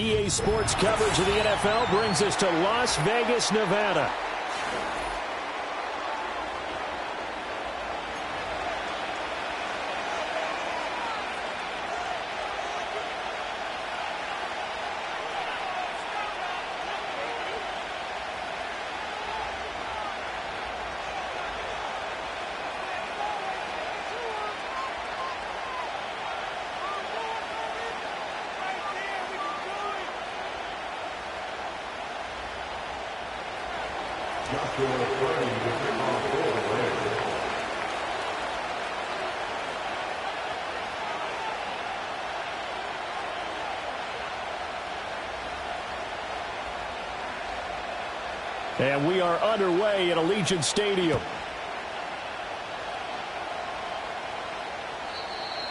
EA Sports coverage of the NFL brings us to Las Vegas, Nevada. And we are underway at Allegiant Stadium.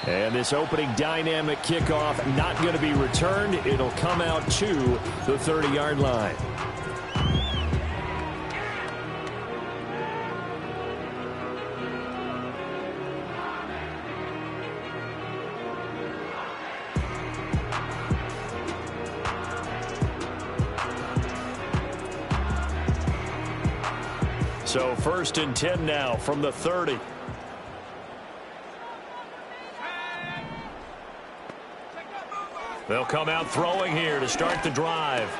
And this opening dynamic kickoff not going to be returned. It'll come out to the 30-yard line. So 1st and 10 now from the 30. They'll come out throwing here to start the drive.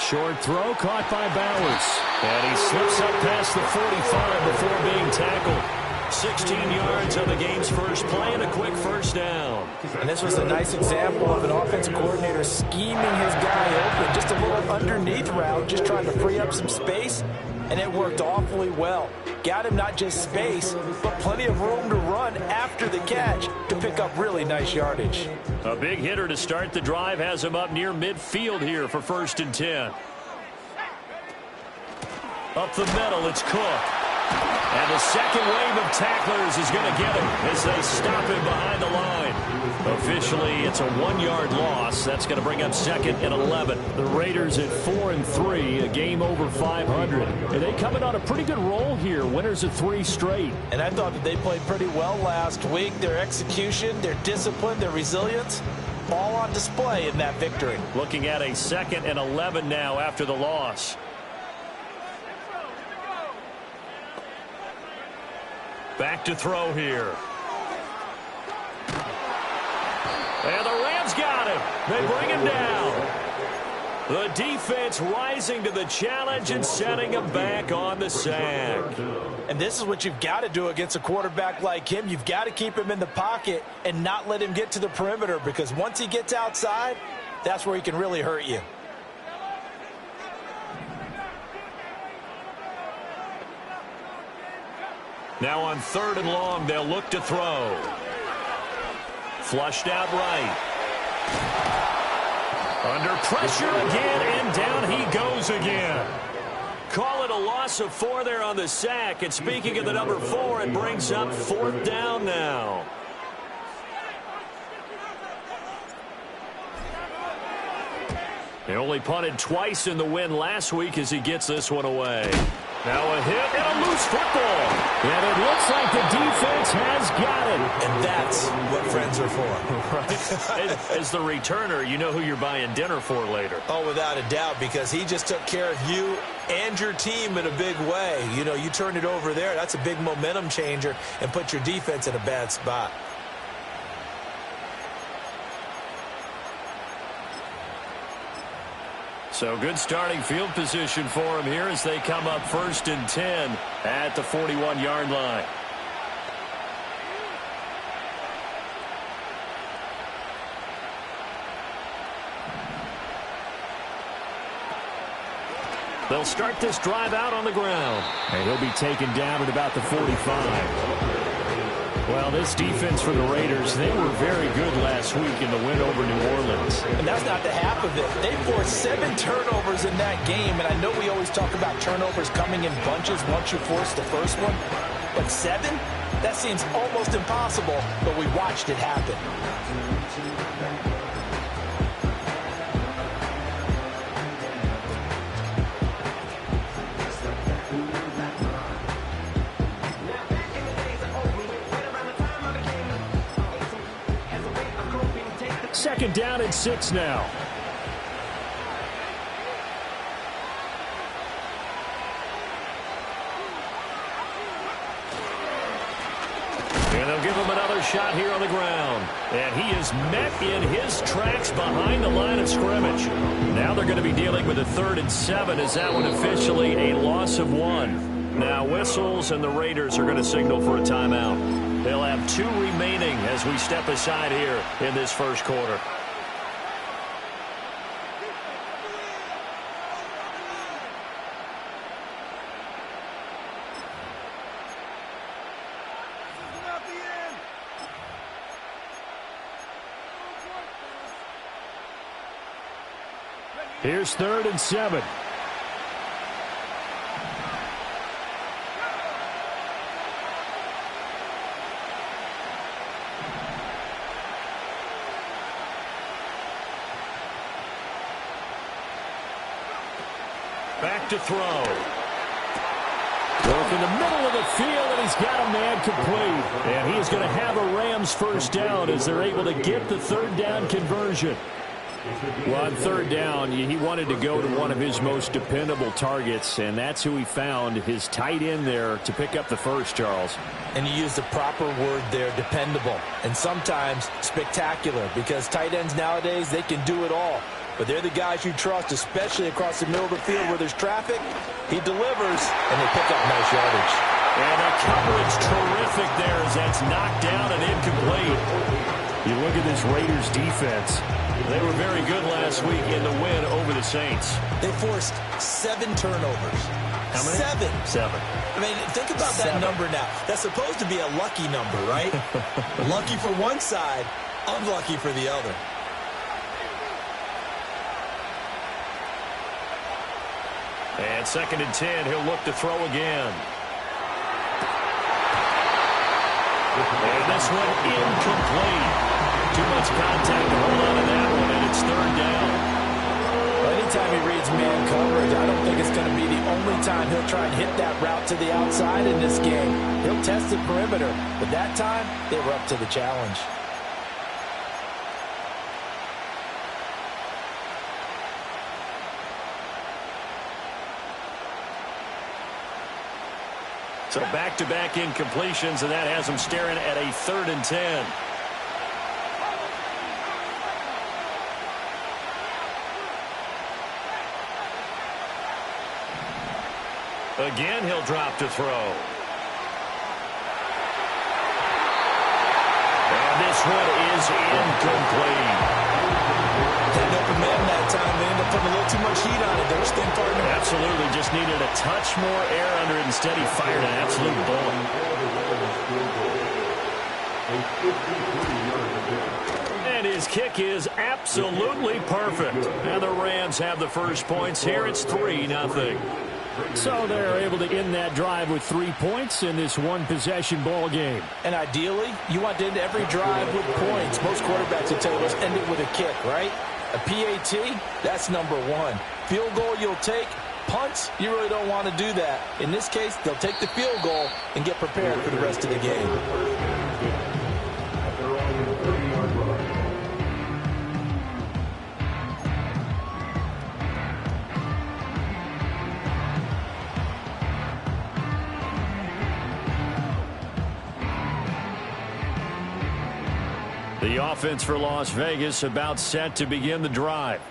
Short throw caught by Bowers. And he slips up past the 45 before being tackled. 16 yards on the game's first play and a quick first down. And this was a nice example of an offensive coordinator scheming his guy open. Just a little underneath route, just trying to free up some space. And it worked awfully well. Got him not just space, but plenty of room to run after the catch to pick up really nice yardage. A big hitter to start the drive has him up near midfield here for 1st and 10. Up the middle, it's Cook. And the second wave of tacklers is going to get him as they stop him behind the line. Officially, it's a 1-yard loss. That's going to bring up 2nd and 11. The Raiders at 4-3, a game over 500. And they coming on a pretty good roll here. Winners of 3 straight. And I thought that they played pretty well last week. Their execution, their discipline, their resilience, all on display in that victory. Looking at a 2nd and 11 now after the loss. Back to throw here. And the Rams got him. They bring him down. The defense rising to the challenge and setting him back on the sack. And this is what you've got to do against a quarterback like him. You've got to keep him in the pocket and not let him get to the perimeter, because once he gets outside, that's where he can really hurt you. Now on 3rd and long, they'll look to throw. Flushed out right. Under pressure again, and down he goes again. Call it a loss of 4 there on the sack. And speaking of the number 4, it brings up 4th down now. They only punted twice in the win last week as he gets this one away. Now a hit and a loose football. And it looks like the defense has got it. And that's what friends are for. Right? As the returner, you know who you're buying dinner for later. Oh, without a doubt, because he just took care of you and your team in a big way. You know, you turn it over there, that's a big momentum changer and put your defense in a bad spot. So good starting field position for him here as they come up 1st and 10 at the 41-yard line. They'll start this drive out on the ground. And he'll be taken down at about the 45. Well, this defense for the Raiders, they were very good last week in the win over New Orleans. And that's not the half of it. They forced 7 turnovers in that game, and I know we always talk about turnovers coming in bunches once you force the first one. But 7? That seems almost impossible, but we watched it happen. Second down and 6 now. They'll give him another shot here on the ground. And he is met in his tracks behind the line of scrimmage. Now they're going to be dealing with a 3rd and 7 as that one officially a loss of 1. Now whistles and the Raiders are going to signal for a timeout. They'll have 2 remaining as we step aside here in this first quarter. Here's 3rd and 7. Back to throw. Goes in the middle of the field, and he's got a man complete. And he is going to have a Rams first down as they're able to get the 3rd down conversion. Well, on 3rd down, he wanted to go to one of his most dependable targets, and that's who he found, his tight end there, to pick up the first, Charles. And you used the proper word there, dependable, and sometimes spectacular, because tight ends nowadays, they can do it all. But they're the guys you trust, especially across the middle of the field where there's traffic. He delivers, and they pick up nice yardage. And the coverage terrific there as that's knocked down and incomplete. You look at this Raiders defense. They were very good last week in the win over the Saints. They forced 7 turnovers. How many? 7. I mean, think about that number now. That's supposed to be a lucky number, right? Lucky for one side, unlucky for the other. And 2nd and 10, he'll look to throw again. And this one incomplete. Too much contact to hold on to that one, and it's 3rd down. Well, anytime he reads man coverage, I don't think it's going to be the only time he'll try and hit that route to the outside in this game. He'll test the perimeter, but that time, they were up to the challenge. So back-to-back incompletions, and that has them staring at a 3rd and 10. Again, he'll drop to throw. And this one is incomplete. Didn't open man that time. They ended up putting a little too much heat on it. There's thin partner. Absolutely. Just needed a touch more air under it. Instead, he fired an absolute bullet. And his kick is absolutely perfect. And the Rams have the first points here. It's 3-0. So they're able to end that drive with 3 points in this one-possession ball game. And ideally, you want to end every drive with points. Most quarterbacks will tell you, let's end it with a kick, right? A PAT, that's number 1. Field goal you'll take. Punts, you really don't want to do that. In this case, they'll take the field goal and get prepared for the rest of the game. The offense for Las Vegas about set to begin the drive.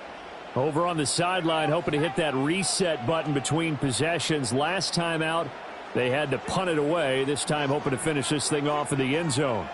Over on the sideline, hoping to hit that reset button between possessions. Last time out, they had to punt it away. This time, hoping to finish this thing off in the end zone.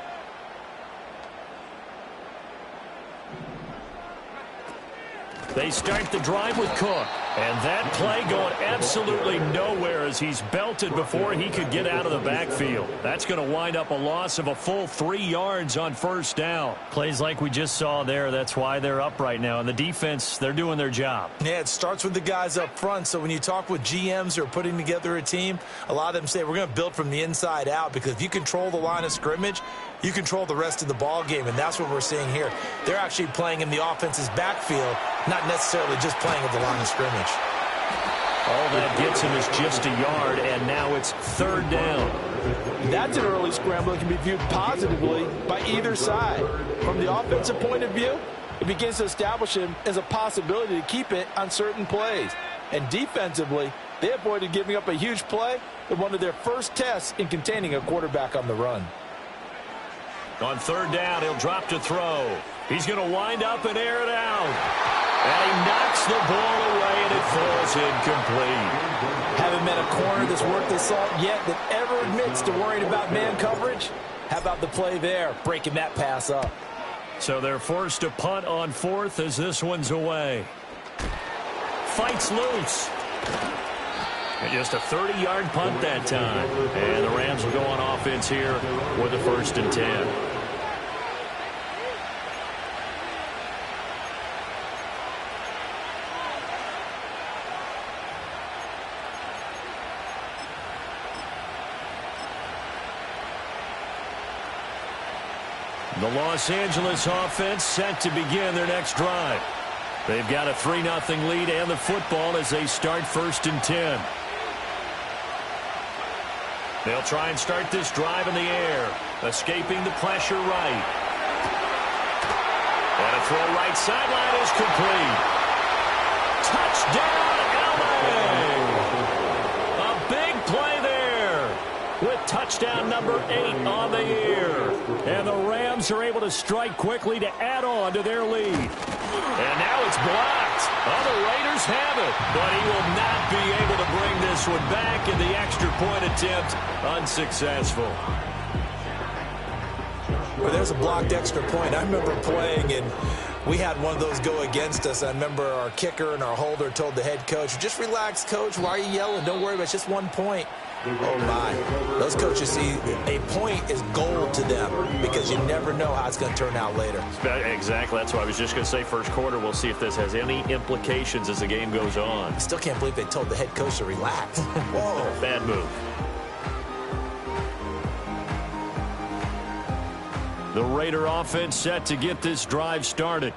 They start the drive with Cook. And that play going absolutely nowhere as he's belted before he could get out of the backfield. That's going to wind up a loss of a full 3 yards on first down. Plays like we just saw there. That's why they're up right now. And the defense, they're doing their job. Yeah, it starts with the guys up front. So when you talk with GMs who are putting together a team, a lot of them say we're going to build from the inside out, because if you control the line of scrimmage, you control the rest of the ball game, and that's what we're seeing here. They're actually playing in the offense's backfield, not necessarily just playing at the line of scrimmage. All that gets him is just a yard, and now it's third down. That's an early scramble that can be viewed positively by either side. From the offensive point of view, it begins to establish him as a possibility to keep it on certain plays. And defensively, they avoided giving up a huge play in one of their first tests in containing a quarterback on the run. On third down, he'll drop to throw. He's going to wind up and air it out. And he knocks the ball away, and it falls incomplete. Haven't met a corner that's worth the salt yet that ever admits to worrying about man coverage. How about the play there, breaking that pass up? So they're forced to punt on fourth as this one's away. Fights loose. And just a 30-yard punt that time. And the Rams will go on offense here with a 1st and 10. The Los Angeles offense set to begin their next drive. They've got a 3-0 lead and the football as they start 1st and 10. They'll try and start this drive in the air, escaping the pressure right. And a throw right sideline is complete. Touchdown, LA! A big play there with touchdown number 8 on the year. And the Rams are able to strike quickly to add on to their lead. And now it's blocked. Oh, the Raiders have it. But he will not be able to bring this one back, and the extra point attempt unsuccessful. Well, there's a blocked extra point. I remember playing, and we had one of those go against us. I remember our kicker and our holder told the head coach, just relax, coach. Why are you yelling? Don't worry about it. It's just 1 point. Oh, my. Those coaches see a point is gold to them because you never know how it's going to turn out later. Exactly. That's what I was just going to say. First quarter, we'll see if this has any implications as the game goes on. I still can't believe they told the head coach to relax. Whoa. Bad move. The Raider offense set to get this drive started.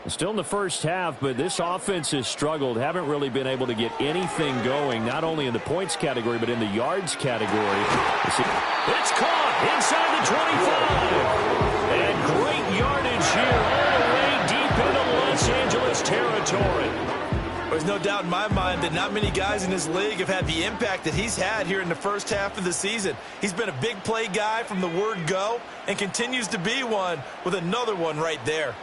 Still in the first half, but this offense has struggled. Haven't really been able to get anything going, not only in the points category, but in the yards category. It's caught inside the 25. And great yardage here all the way deep into Los Angeles territory. There's no doubt in my mind that not many guys in this league have had the impact that he's had here in the first half of the season. He's been a big play guy from the word go and continues to be one with another one right there.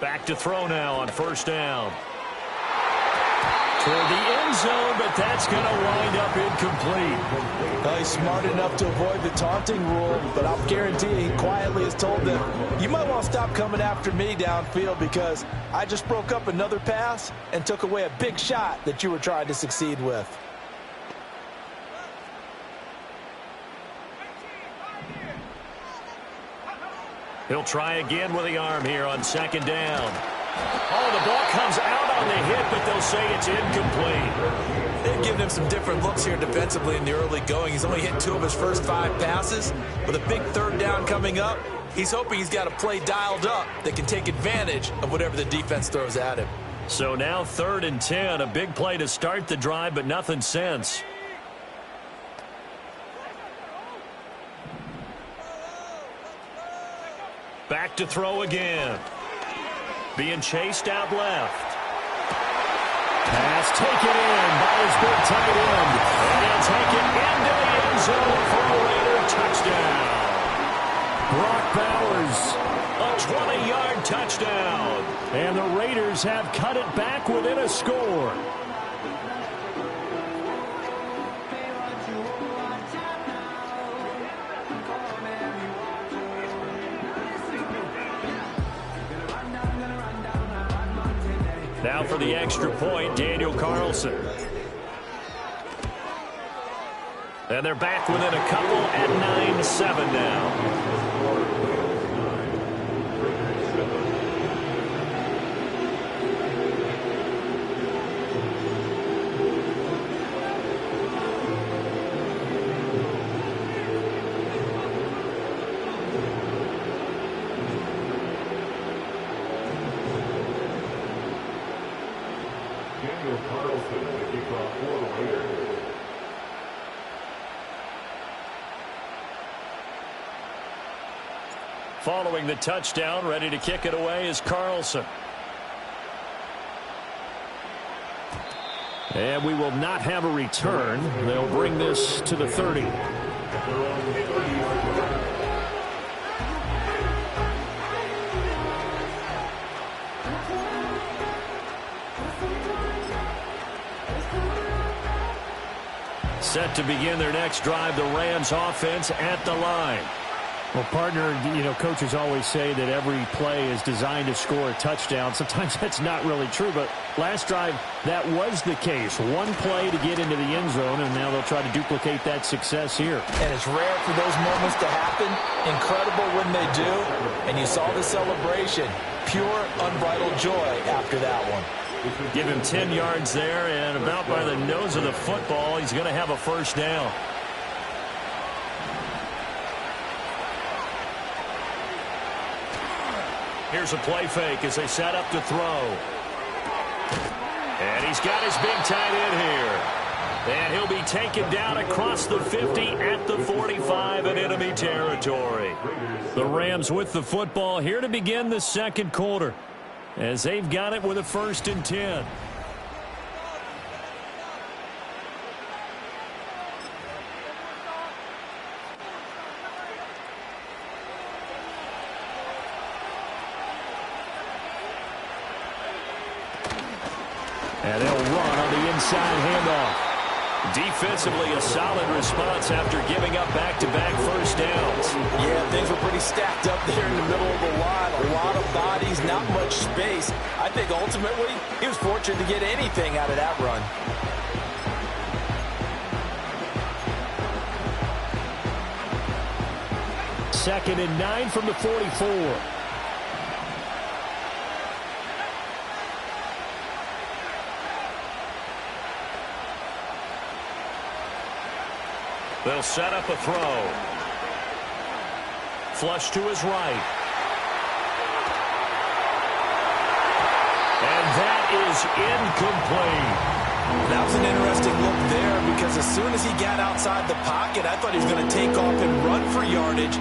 Back to throw now on 1st down. Toward the end zone, but that's going to wind up incomplete. Well, he's smart enough to avoid the taunting rule, but I'll guarantee you he quietly has told them, you might want to stop coming after me downfield because I just broke up another pass and took away a big shot that you were trying to succeed with. He'll try again with the arm here on 2nd down. Oh, the ball comes out on the hit, but they'll say it's incomplete. They've given him some different looks here defensively in the early going. He's only hit 2 of his first 5 passes. With a big 3rd down coming up, he's hoping he's got a play dialed up that can take advantage of whatever the defense throws at him. So now 3rd and 10, a big play to start the drive, but nothing since. Back to throw again. Being chased out left. Pass taken in by his big tight end. And he'll take it into the end zone for a Raider touchdown. Brock Bowers, a 20-yard touchdown. And the Raiders have cut it back within a score. Now for the extra point, Daniel Carlson. And they're back within a couple at 9-7 now. Following the touchdown, ready to kick it away is Carlson. And we will not have a return. They'll bring this to the 30. Set to begin their next drive, the Rams offense at the line. Well, partner, coaches always say that every play is designed to score a touchdown. Sometimes that's not really true, but last drive, that was the case. One play to get into the end zone, and now they'll try to duplicate that success here. And it's rare for those moments to happen. Incredible when they do. And you saw the celebration. Pure, unbridled joy after that one. Give him 10 yards there, and about by the nose of the football, he's going to have a first down. Here's a play fake as they set up to throw. And he's got his big tight end here. And he'll be taken down across the 50 at the 45 in enemy territory. The Rams with the football here to begin the second quarter, as they've got it with a 1st and 10. And they'll run on the inside handoff. Defensively, a solid response after giving up back-to-back first downs. Yeah, things were pretty stacked up there in the middle of the line. A lot of bodies, not much space. I think ultimately he was fortunate to get anything out of that run. Second and 9 from the 44. They'll set up a throw. Flush to his right. And that is incomplete. That was an interesting look there, because as soon as he got outside the pocket, I thought he was going to take off and run for yardage.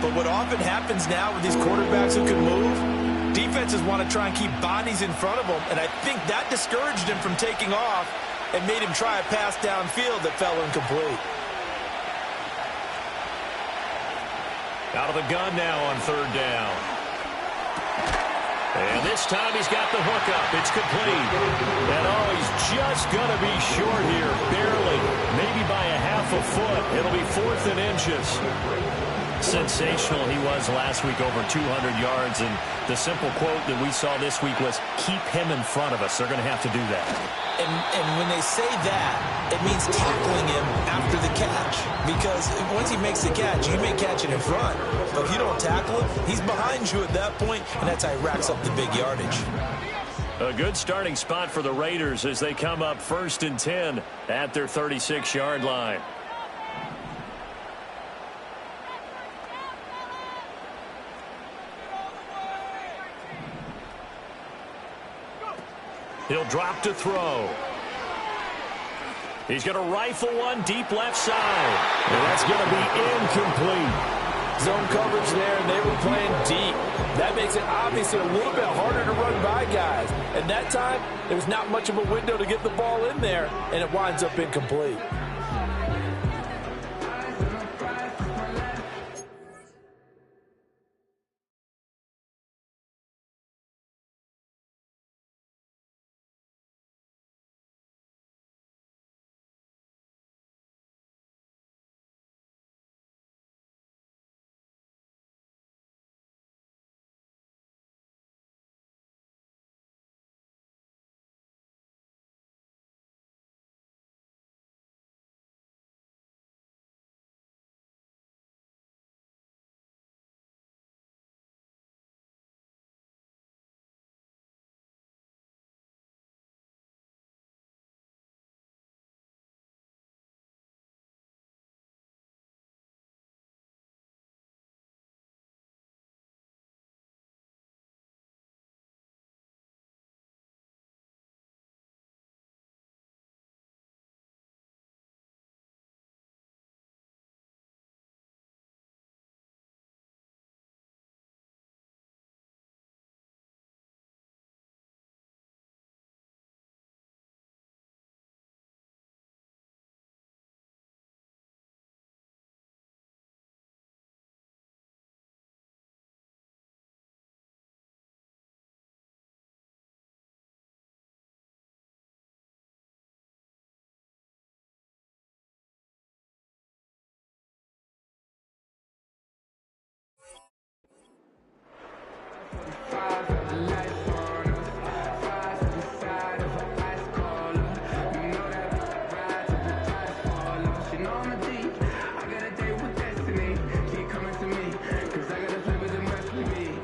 But what often happens now with these quarterbacks who can move, defenses want to try and keep bodies in front of them, and I think that discouraged him from taking off and made him try a pass downfield that fell incomplete. Out of the gun now on 3rd down. And this time he's got the hookup. It's complete. And he's just going to be short here, barely, maybe by a half a foot. It'll be 4th and inches. Sensational he was last week, over 200 yards. And the simple quote that we saw this week was, keep him in front of us. They're going to have to do that. And when they say that, it means tackling him after the catch. Because once he makes the catch, you may catch it in front. But if you don't tackle him, he's behind you at that point, and that's how he racks up the big yardage. A good starting spot for the Raiders as they come up 1st and 10 at their 36-yard line. He'll drop to throw. He's going to rifle one deep left side. And that's going to be incomplete. Zone coverage there, and they were playing deep. That makes it obviously a little bit harder to run by guys. And that time, there was not much of a window to get the ball in there, and it winds up incomplete.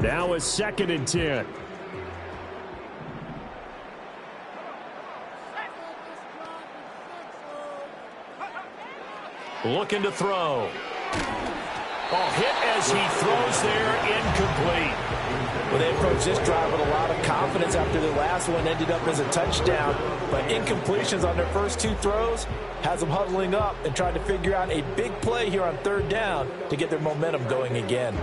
Now it's 2nd and 10. Looking to throw. Oh, hit as he throws there, incomplete. Well, they approached this drive with a lot of confidence after the last one ended up as a touchdown. But incompletions on their first 2 throws has them huddling up and trying to figure out a big play here on 3rd down to get their momentum going again.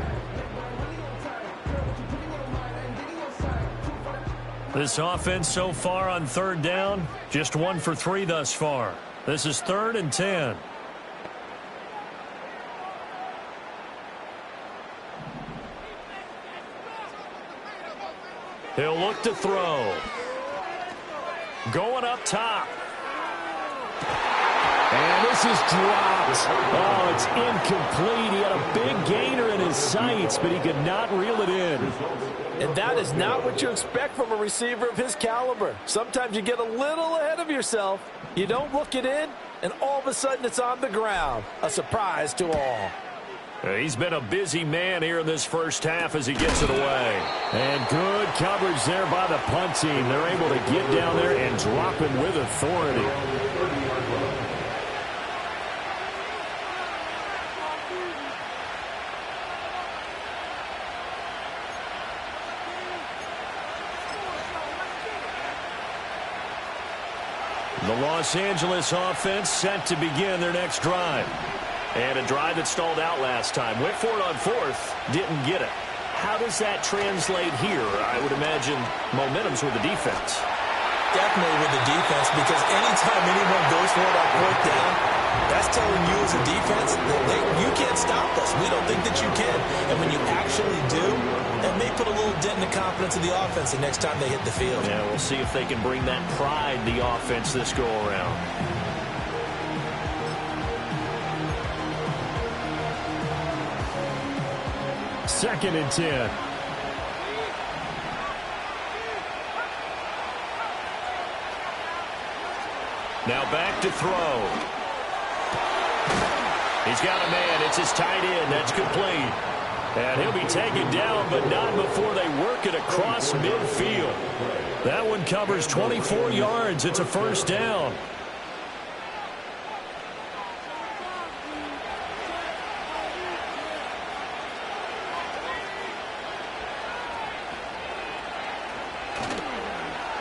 This offense so far on 3rd down, just 1 for 3 thus far. This is 3rd and 10. He'll look to throw. Going up top. And this is dropped. Oh, it's incomplete. He had a big gainer in his sights, but he could not reel it in. And that is not what you expect from a receiver of his caliber. Sometimes you get a little ahead of yourself. You don't look it in, and all of a sudden it's on the ground. A surprise to all. He's been a busy man here in this first half as he gets it away. And good coverage there by the punt team. They're able to get down there and drop him with authority. The Los Angeles offense set to begin their next drive. And a drive that stalled out last time. Went for it on 4th, didn't get it. How does that translate here? I would imagine momentum's with the defense. Definitely with the defense, because anytime anyone goes for it on 4th down, that's telling you as a defense that you can't stop us. We don't think that you can. And when you actually do, it may put a little dent in the confidence of the offense the next time they hit the field. Yeah, we'll see if they can bring that pride, the offense, this go around. Second and 10. Now back to throw. He's got a man. It's his tight end. That's complete. And he'll be taken down, but not before they work it across midfield. That one covers 24 yards. It's a 1st down.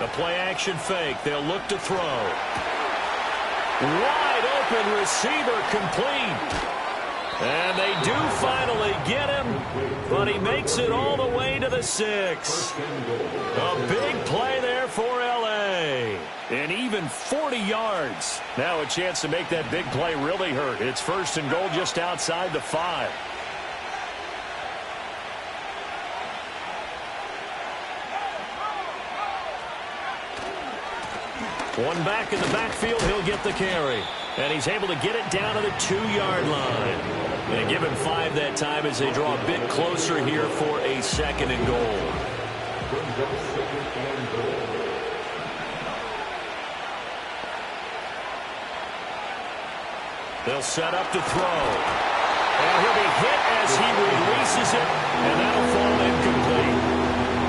The play-action fake. They'll look to throw. Wide open receiver complete. And they do finally get him, but he makes it all the way to the 6. A big play there for L.A. And even 40 yards. Now a chance to make that big play really hurt. It's 1st and goal just outside the 5. One back in the backfield, he'll get the carry. And he's able to get it down to the 2-yard line. They give him 5 that time as they draw a bit closer here for a 2nd and goal. They'll set up to throw. And he'll be hit as he releases it, and that'll fall incomplete.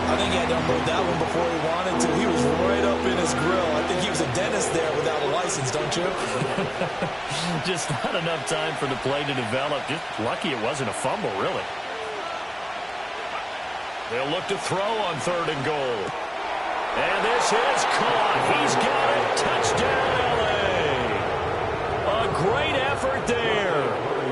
I think he had to unload that one before he wanted to. He was right up in his grill. I think he was a dentist there without a license, don't you? Just not enough time for the play to develop. Just lucky it wasn't a fumble, really. They'll look to throw on 3rd and goal. And this is caught. He's got it. Touchdown, L.A. A great effort there.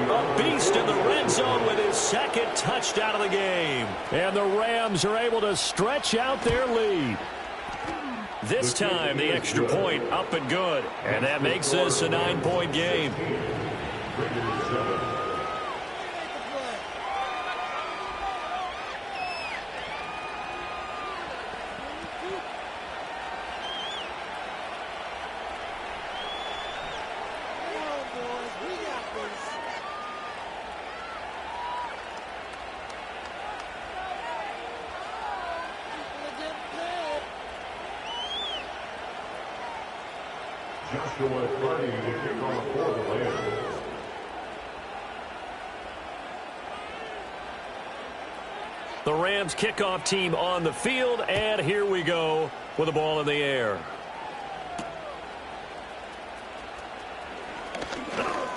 A beast in the red zone with his 2nd touchdown of the game. And the Rams are able to stretch out their lead. This time, the extra point up and good. And that makes this a 9-point game. The Rams kickoff team on the field, and here we go with the ball in the air.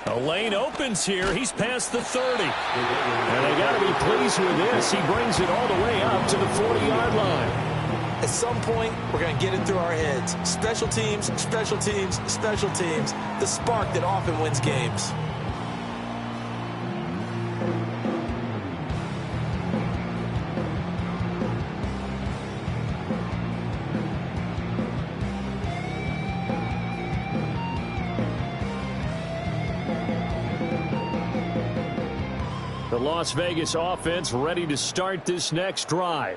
The lane opens here. He's past the 30. And they got to be pleased with this. He brings it all the way up to the 40-yard line. At some point, we're going to get it through our heads. Special teams, special teams, special teams. The spark that often wins games. The Las Vegas offense ready to start this next drive.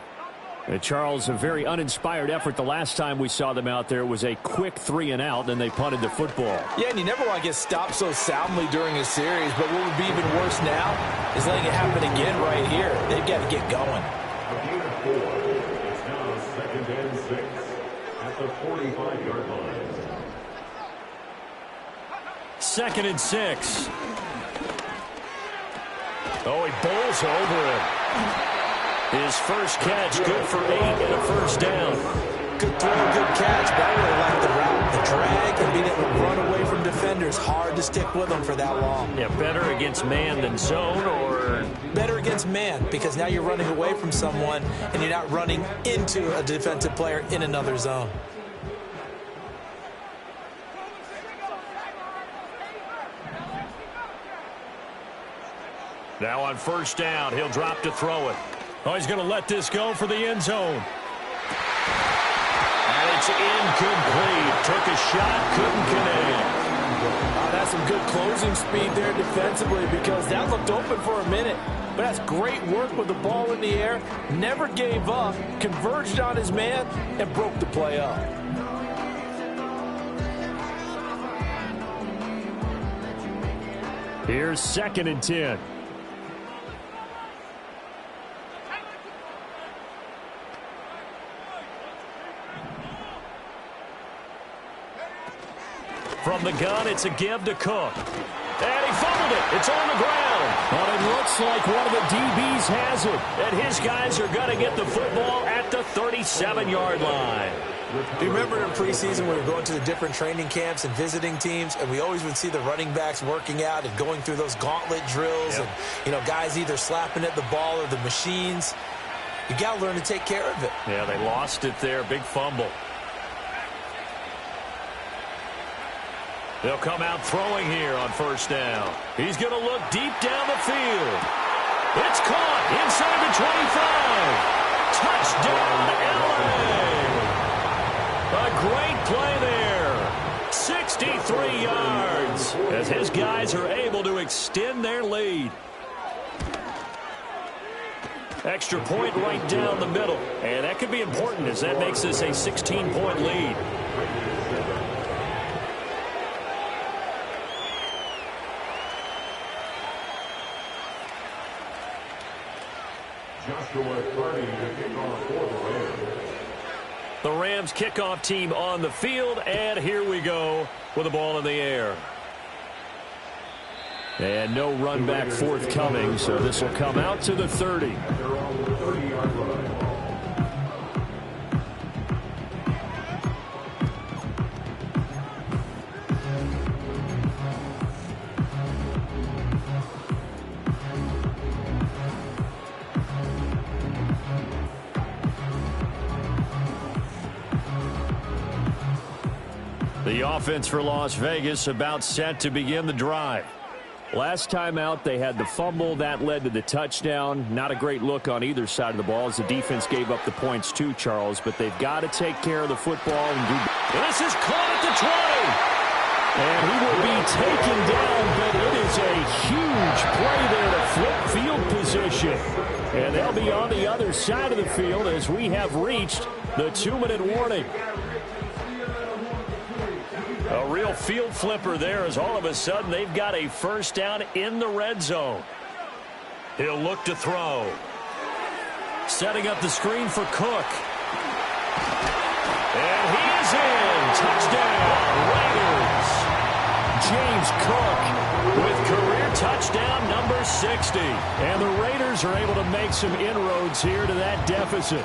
And Charles, a very uninspired effort the last time we saw them out there. Was a quick 3-and-out, and they punted the football. Yeah, and you never want to get stopped so soundly during a series, but what would be even worse now is letting it happen again right here. They've got to get going. It's now 2nd and 6 at the 45-yard line. 2nd and 6. Oh, he bowls over it. His first catch, good for 8 and a first down. Good throw, good catch. But I really like the route, the drag, and being able to run away from defenders. Hard to stick with them for that long. Yeah, better against man than zone, or? Better against man, because now you're running away from someone, and you're not running into a defensive player in another zone. Now on first down, he'll drop to throw it. Oh, he's going to let this go for the end zone. And it's incomplete. Took a shot, couldn't connect. That's some good closing speed there defensively, because that looked open for a minute. But that's great work with the ball in the air. Never gave up, converged on his man, and broke the play up. Here's 2nd and 10. From the gun, it's a give to Cook. And he fumbled it. It's on the ground. But it looks like one of the DBs has it. And his guys are going to get the football at the 37-yard line. Do you remember in preseason when we were going to the different training camps and visiting teams, and we always would see the running backs working out and going through those gauntlet drills, and, you know, guys either slapping at the ball or the machines. You got to learn to take care of it. Yeah, they lost it there. Big fumble. They'll come out throwing here on first down. He's going to look deep down the field. It's caught inside the 25. Touchdown, LA. A great play there. 63 yards as his guys are able to extend their lead. Extra point right down the middle. And that could be important as that makes this a 16-point lead. The Rams kickoff team on the field, and here we go with the ball in the air. And no run back forthcoming, so this will come out to the 30. The offense for Las Vegas about set to begin the drive. Last time out, they had the fumble. That led to the touchdown. Not a great look on either side of the ball as the defense gave up the points too, Charles. But they've got to take care of the football. And this is caught at the 20. And he will be taken down, but it is a huge play there to flip field position. And they'll be on the other side of the field as we have reached the 2-minute warning. A real field flipper there as all of a sudden they've got a first down in the red zone. He'll look to throw. Setting up the screen for Cook. And he is in. Touchdown, Raiders. James Cook with career touchdown number 60. And the Raiders are able to make some inroads here to that deficit.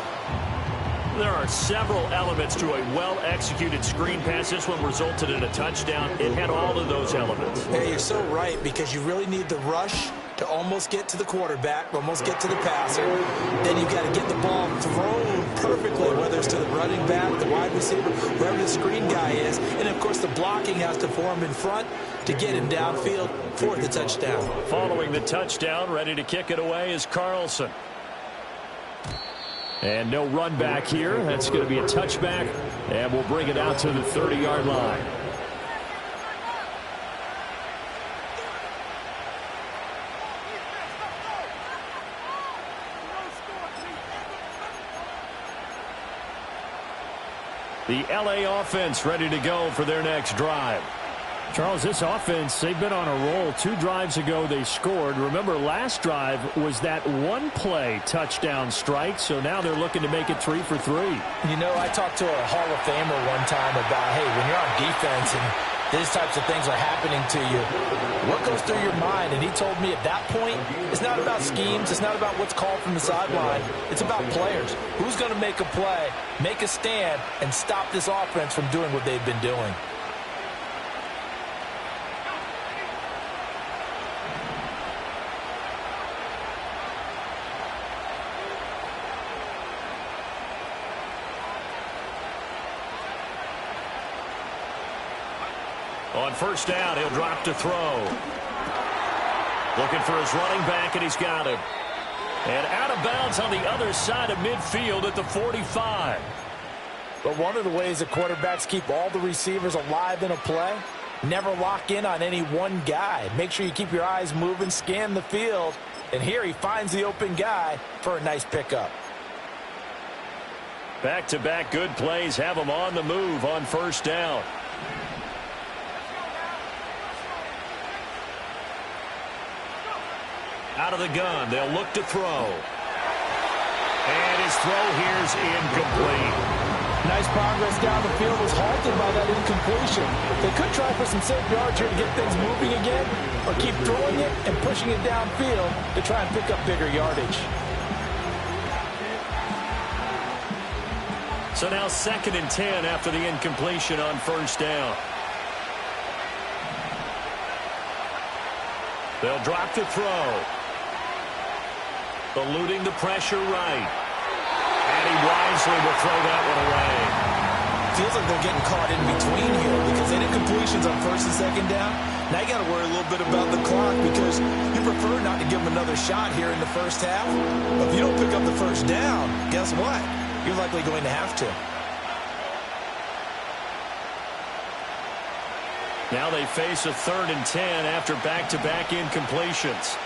There are several elements to a well-executed screen pass. This one resulted in a touchdown. It had all of those elements. Hey, you're so right, because you really need the rush to almost get to the quarterback, almost get to the passer. Then you've got to get the ball thrown perfectly, whether it's to the running back, the wide receiver, wherever the screen guy is. And, of course, the blocking has to form in front to get him downfield for the touchdown. Following the touchdown, ready to kick it away is Carlson. And no run back here. That's going to be a touchback, and we'll bring it out to the 30-yard line. The LA offense ready to go for their next drive. Charles, this offense, they've been on a roll. 2 drives ago, they scored. Remember, last drive was that one-play touchdown strike, so now they're looking to make it 3 for 3. You know, I talked to a Hall of Famer one time about, hey, when you're on defense and these types of things are happening to you, what goes through your mind? And he told me at that point, it's not about schemes. It's not about what's called from the sideline. It's about players. Who's going to make a play, make a stand, and stop this offense from doing what they've been doing? On first down, he'll drop to throw. Looking for his running back, and he's got him. And out of bounds on the other side of midfield at the 45. But one of the ways that quarterbacks keep all the receivers alive in a play, never lock in on any one guy. Make sure you keep your eyes moving, scan the field. And here he finds the open guy for a nice pickup. Back-to-back good plays have him on the move on first down. Out of the gun, they'll look to throw. And his throw here's incomplete. Nice progress down the field, was halted by that incompletion. They could try for some safe yards here to get things moving again, or keep throwing it and pushing it downfield to try and pick up bigger yardage. So now 2nd and 10 after the incompletion on first down. They'll drop to throw. Eluding the pressure right. And he wisely will throw that one away. Feels like they're getting caught in between here because they did completions on 1st and 2nd down. Now you got to worry a little bit about the clock because you prefer not to give them another shot here in the first half. But if you don't pick up the first down, guess what? You're likely going to have to. Now they face a 3rd and 10 after back-to-back incompletions.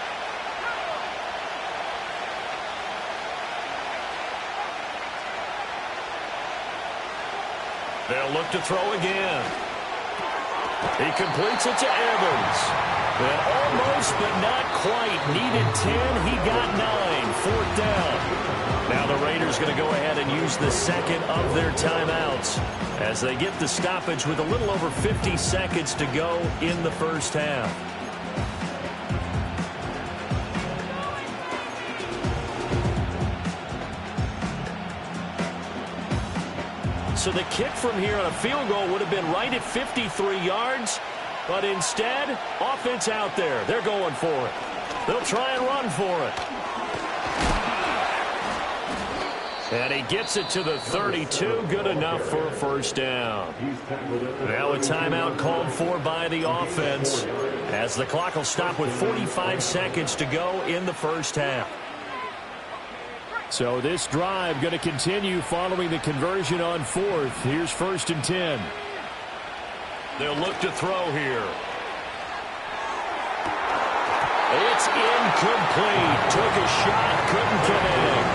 They'll look to throw again. He completes it to Evans. And almost, but not quite. Needed 10. He got 9. 4th down. Now the Raiders going to go ahead and use the second of their timeouts as they get the stoppage with a little over 50 seconds to go in the first half. So the kick from here on a field goal would have been right at 53 yards. But instead, offense out there. They're going for it. They'll try and run for it. And he gets it to the 32. Good enough for a first down. Now a timeout called for by the offense as the clock will stop with 45 seconds to go in the first half. So this drive going to continue following the conversion on 4th. Here's 1st and 10. They'll look to throw here. It's incomplete. Took a shot, couldn't connect.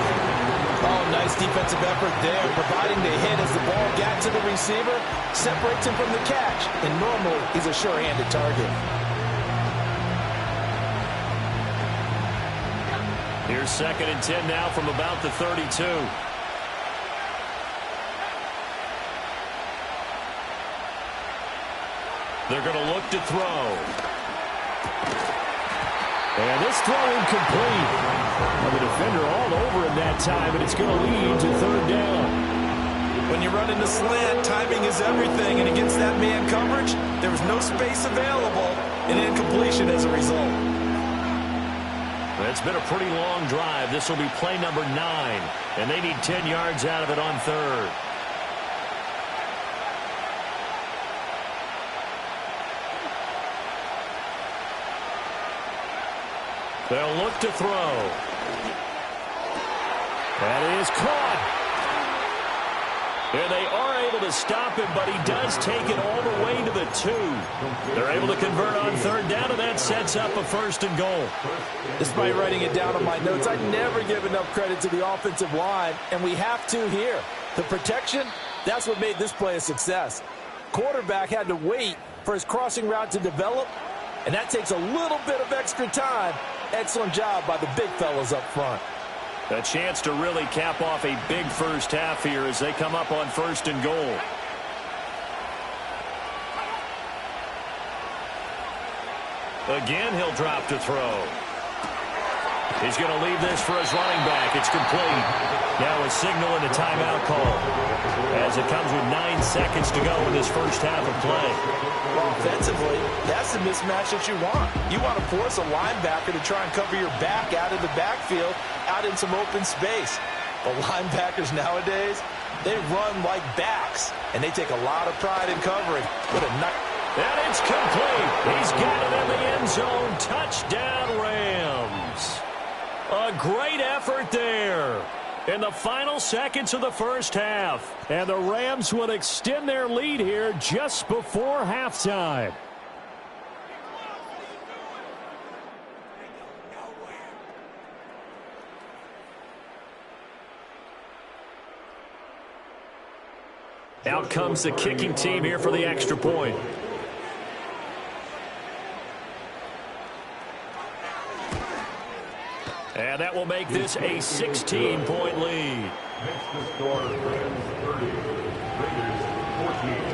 Oh, nice defensive effort there, providing the hit as the ball got to the receiver, separates him from the catch, and normally he's a sure-handed target. Here's 2nd and 10 now from about the 32. They're going to look to throw. And this throw incomplete. Well, the defender all over him that time, and it's going to lead to third down. When you run into slant, timing is everything, and against that man coverage, there was no space available, and incompletion as a result. It's been a pretty long drive. This will be play number 9, and they need 10 yards out of it on third. They'll look to throw. That is caught. And they are able to stop him, but he does take it all the way to the 2. They're able to convert on third down, and that sets up a first and goal. Despite writing it down on my notes, I never give enough credit to the offensive line, and we have to here. The protection, that's what made this play a success. Quarterback had to wait for his crossing route to develop, and that takes a little bit of extra time. Excellent job by the big fellas up front. A chance to really cap off a big first half here as they come up on first and goal. Again, he'll drop to throw. He's going to leave this for his running back. It's complete. Now a signal and a timeout call as it comes with 9 seconds to go in this first half of play. Well, offensively, that's the mismatch that you want. You want to force a linebacker to try and cover your back out of the backfield, out in some open space. But linebackers nowadays, they run like backs, and they take a lot of pride in covering. What a nice... And it's complete. He's got it in the end zone. Touchdown, Rams. A great effort there in the final seconds of the first half. And the Rams will extend their lead here just before halftime. Out comes the kicking team here for the extra point. And that will make this a 16-point lead. Makes the score Rams 30, Raiders 14.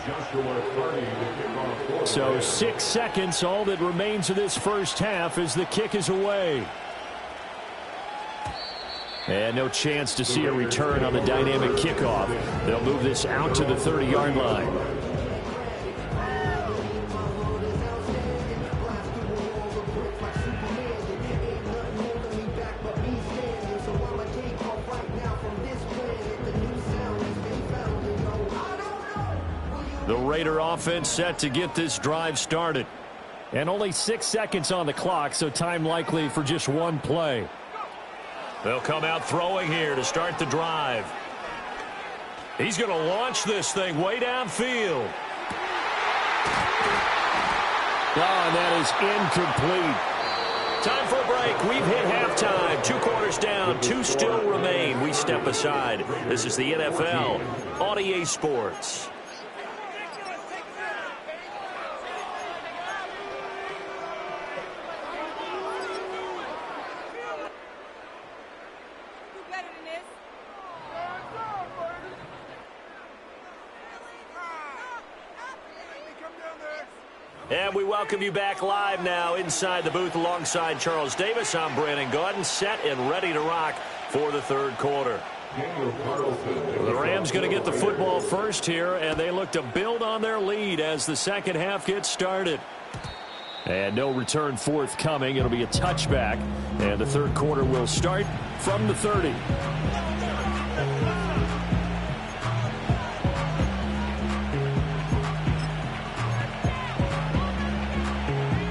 Joshua Carney to kick off. So 6 seconds, all that remains of this first half as the kick is away. And no chance to see a return on the dynamic kickoff. They'll move this out to the 30-yard line. The Raider offense set to get this drive started. And only 6 seconds on the clock, so time likely for just one play. They'll come out throwing here to start the drive. He's going to launch this thing way downfield. Oh, and that is incomplete. Time for a break. We've hit halftime. 2 quarters down. 2 still remain. We step aside. This is the NFL on EA Sports. And we welcome you back live now inside the booth alongside Charles Davis. I'm Brandon Gaudin, set and ready to rock for the third quarter. The Rams going to get the football first here, and they look to build on their lead as the second half gets started. And no return forthcoming. It'll be a touchback, and the third quarter will start from the 30.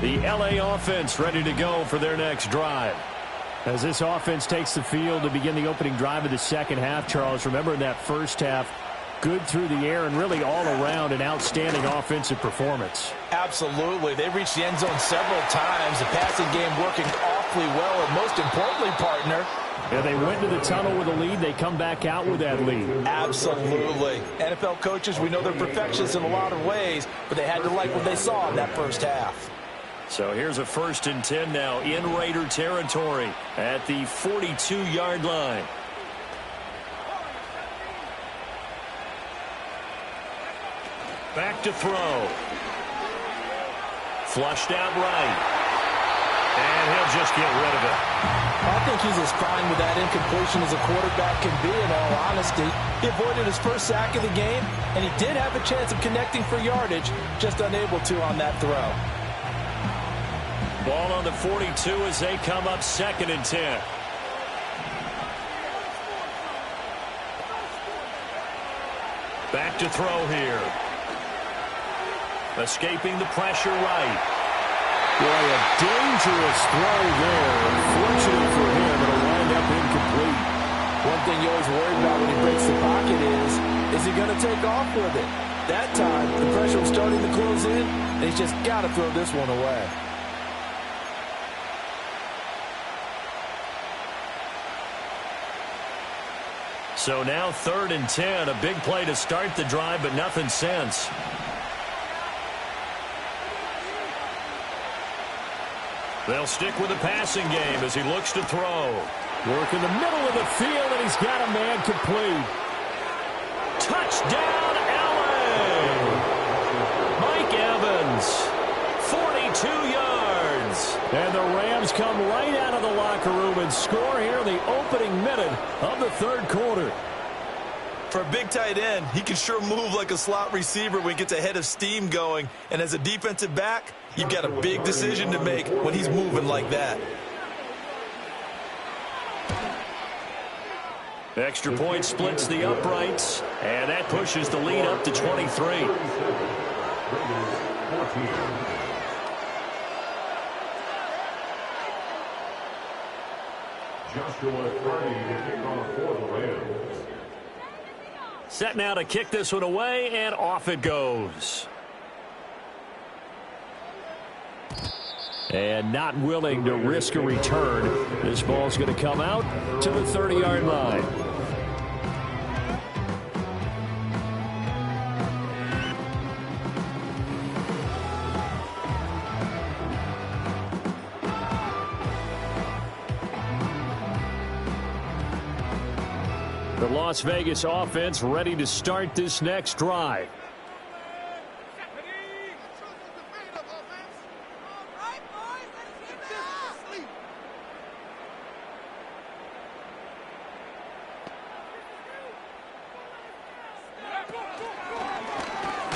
The LA offense ready to go for their next drive. As this offense takes the field to begin the opening drive of the second half, Charles, remember in that first half, good through the air and really all around an outstanding offensive performance. Absolutely. They reached the end zone several times. The passing game working awfully well, and most importantly, partner, yeah, they went to the tunnel with a lead. They come back out with that lead. Absolutely. NFL coaches, we know they're perfectionists in a lot of ways, but they had to like what they saw in that first half. So here's a 1st and 10 now in Raider territory at the 42-yard line. Back to throw. Flushed out right. And he'll just get rid of it. I think he's as fine with that incompletion as a quarterback can be, in all honesty. He avoided his first sack of the game, and he did have a chance of connecting for yardage, just unable to on that throw. Ball on the 42 as they come up 2nd and 10. Back to throw here. Escaping the pressure right. Boy, a dangerous throw there. Unfortunate for him, it'll wind up incomplete. One thing you always worry about when he breaks the pocket is he going to take off with it? That time, the pressure was starting to close in, and he's just got to throw this one away. So now 3rd and 10. A big play to start the drive, but nothing since. They'll stick with the passing game as he looks to throw. Work in the middle of the field, and he's got a man complete. Touchdown, LA! Mike Evans, 42 yards. And the Rams come right out of the locker room and score here in the opening minute of the 3rd quarter. For a big tight end, he can sure move like a slot receiver when he gets a head of steam going. And as a defensive back, you've got a big decision to make when he's moving like that. Extra point splits the uprights, and that pushes the lead up to 23. Joshua Purdy to kick off for the Rams. Set now to kick this one away, and off it goes. And not willing to risk a return. This ball's going to come out to the 30-yard line. The Las Vegas offense ready to start this next drive.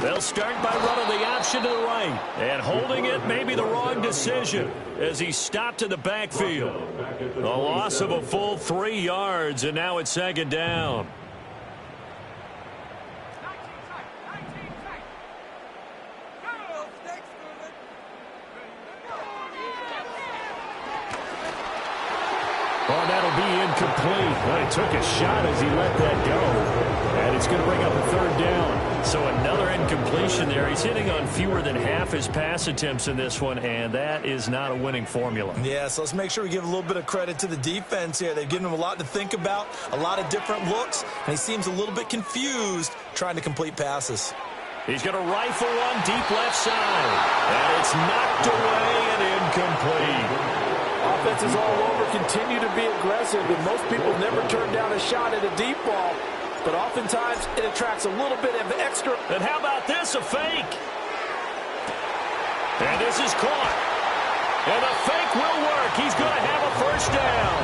They'll start by running the option to the right. And holding it may be the wrong decision as he stopped in the backfield. A loss of a full 3 yards, and now it's 2nd down. Oh, that'll be incomplete. Well, he took a shot as he let that go. And it's going to bring up a 3rd down. So another incompletion there. He's hitting on fewer than half his pass attempts in this one, and that is not a winning formula. Yeah, so let's make sure we give a little bit of credit to the defense here. They've given him a lot to think about, a lot of different looks, and he seems a little bit confused trying to complete passes. He's going to rifle one deep left side. And it's knocked away and incomplete. Offenses all over continue to be aggressive, and most people never turn down a shot at a deep ball. But oftentimes, it attracts a little bit of extra. And how about this, a fake? And this is caught. And the fake will work. He's going to have a 1st down.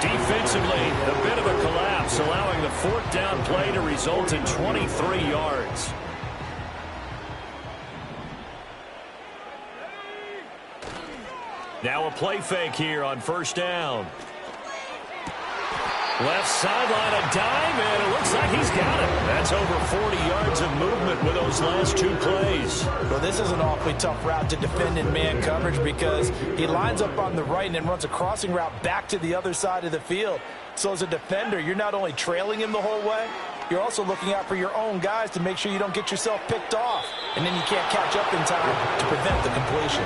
Defensively, a bit of a collapse, allowing the 4th down play to result in 23 yards. Now a play fake here on 1st down. Left sideline, a dime, and it looks like he's got it. That's over 40 yards of movement with those last 2 plays. Well, this is an awfully tough route to defend in man coverage because he lines up on the right and then runs a crossing route back to the other side of the field. So as a defender, you're not only trailing him the whole way, you're also looking out for your own guys to make sure you don't get yourself picked off. And then you can't catch up in time to prevent the completion.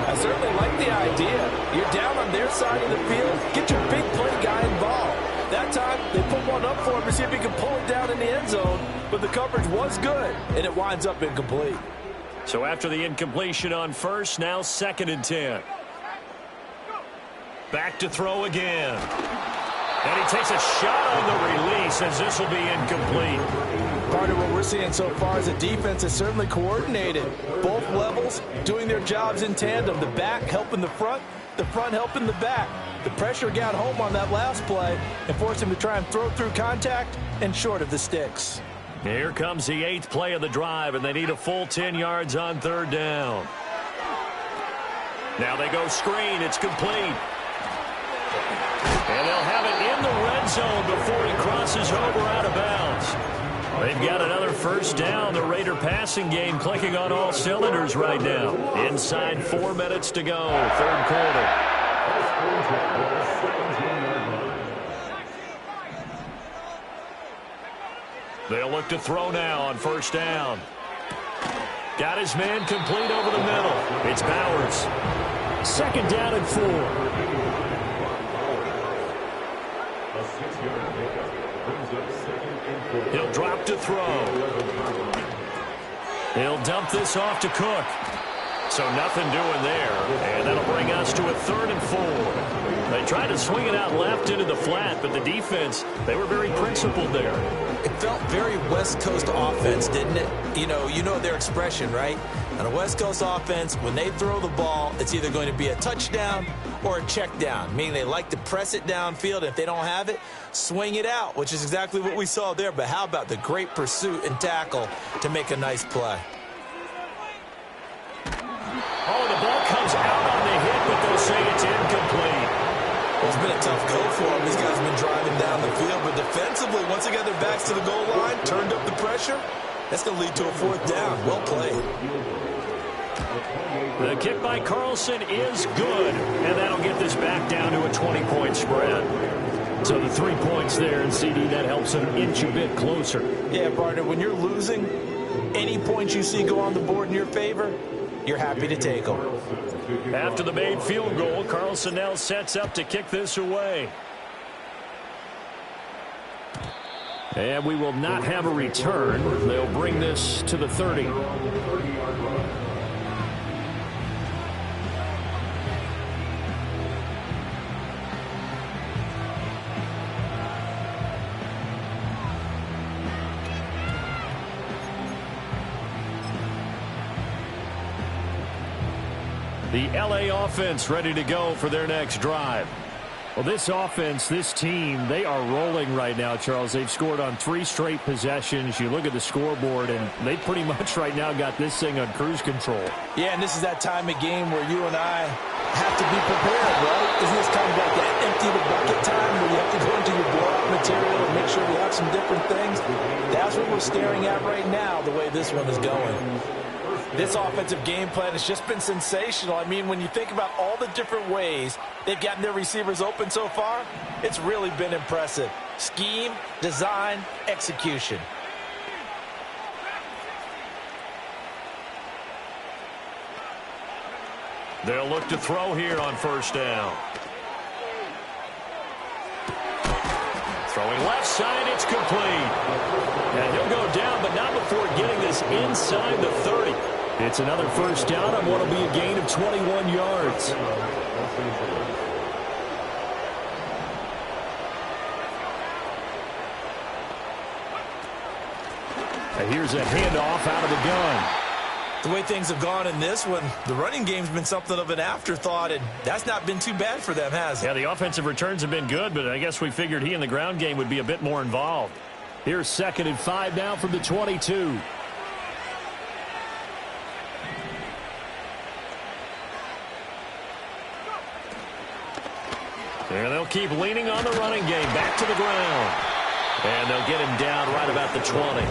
I certainly like the idea. You're down on their side of the field. Get your big play guy involved. That time, they put one up for him to see if he can pull it down in the end zone. But the coverage was good, and it winds up incomplete. So after the incompletion on 1st, now 2nd and 10. Back to throw again. And he takes a shot on the release as this will be incomplete. Part of what we're seeing so far is the defense is certainly coordinated. Both levels doing their jobs in tandem. The back helping the front helping the back. The pressure got home on that last play and forced him to try and throw through contact and short of the sticks. Here comes the 8th play of the drive, and they need a full 10 yards on 3rd down. Now they go screen. It's complete. And they'll have it in the red zone before he crosses over out of bounds. They've got another 1st down. The Raider passing game clicking on all cylinders right now. Inside 4 minutes to go, 3rd quarter. They'll look to throw now on 1st down. Got his man complete over the middle. It's Bowers. 2nd down and 4. He'll drop to throw. He'll dump this off to Cook. So nothing doing there. And that'll bring us to a 3rd and 4. They tried to swing it out left into the flat, but the defense, they were very principled there. It felt very West Coast offense, didn't it? You know their expression, right? On a West Coast offense, when they throw the ball, it's either going to be a touchdown or a check down, meaning they like to press it downfield. If they don't have it, swing it out, which is exactly what we saw there. But how about the great pursuit and tackle to make a nice play? Oh, the ball comes out on the hit, but they'll say it's incomplete. Well, it's been a tough go for them. These guys have been driving down the field, but defensively, once they got their backs to the goal line, turned up the pressure, that's going to lead to a 4th down. Well played. The kick by Carlson is good, and that'll get this back down to a 20-point spread. So the 3 points there, and CD, that helps them inch a bit closer. Yeah, partner, when you're losing, any points you see go on the board in your favor, you're happy to take them. After the made field goal, Carlson now sets up to kick this away. And we will not have a return. They'll bring this to the 30. The LA offense ready to go for their next drive. Well, this offense, this team, they are rolling right now, Charles. They've scored on 3 straight possessions. You look at the scoreboard, and they pretty much right now got this thing on cruise control. Yeah, and this is that time of game where you and I have to be prepared, right? Isn't this kind of like that empty the bucket time where you have to go into your blowout material and make sure we have some different things? That's what we're staring at right now, the way this one is going. This offensive game plan has just been sensational. I mean, when you think about all the different ways they've gotten their receivers open so far, it's really been impressive. Scheme, design, execution. They'll look to throw here on 1st down. Throwing left side, it's complete. And he'll go down, but not before getting this inside the 30. It's another 1st down on what will be a gain of 21 yards. And here's a handoff out of the gun. The way things have gone in this one, the running game's been something of an afterthought, and that's not been too bad for them, has it? Yeah, the offensive returns have been good, but I guess we figured he in the ground game would be a bit more involved. Here's 2nd and 5 now from the 22. And they'll keep leaning on the running game. Back to the ground. And they'll get him down right about the 20.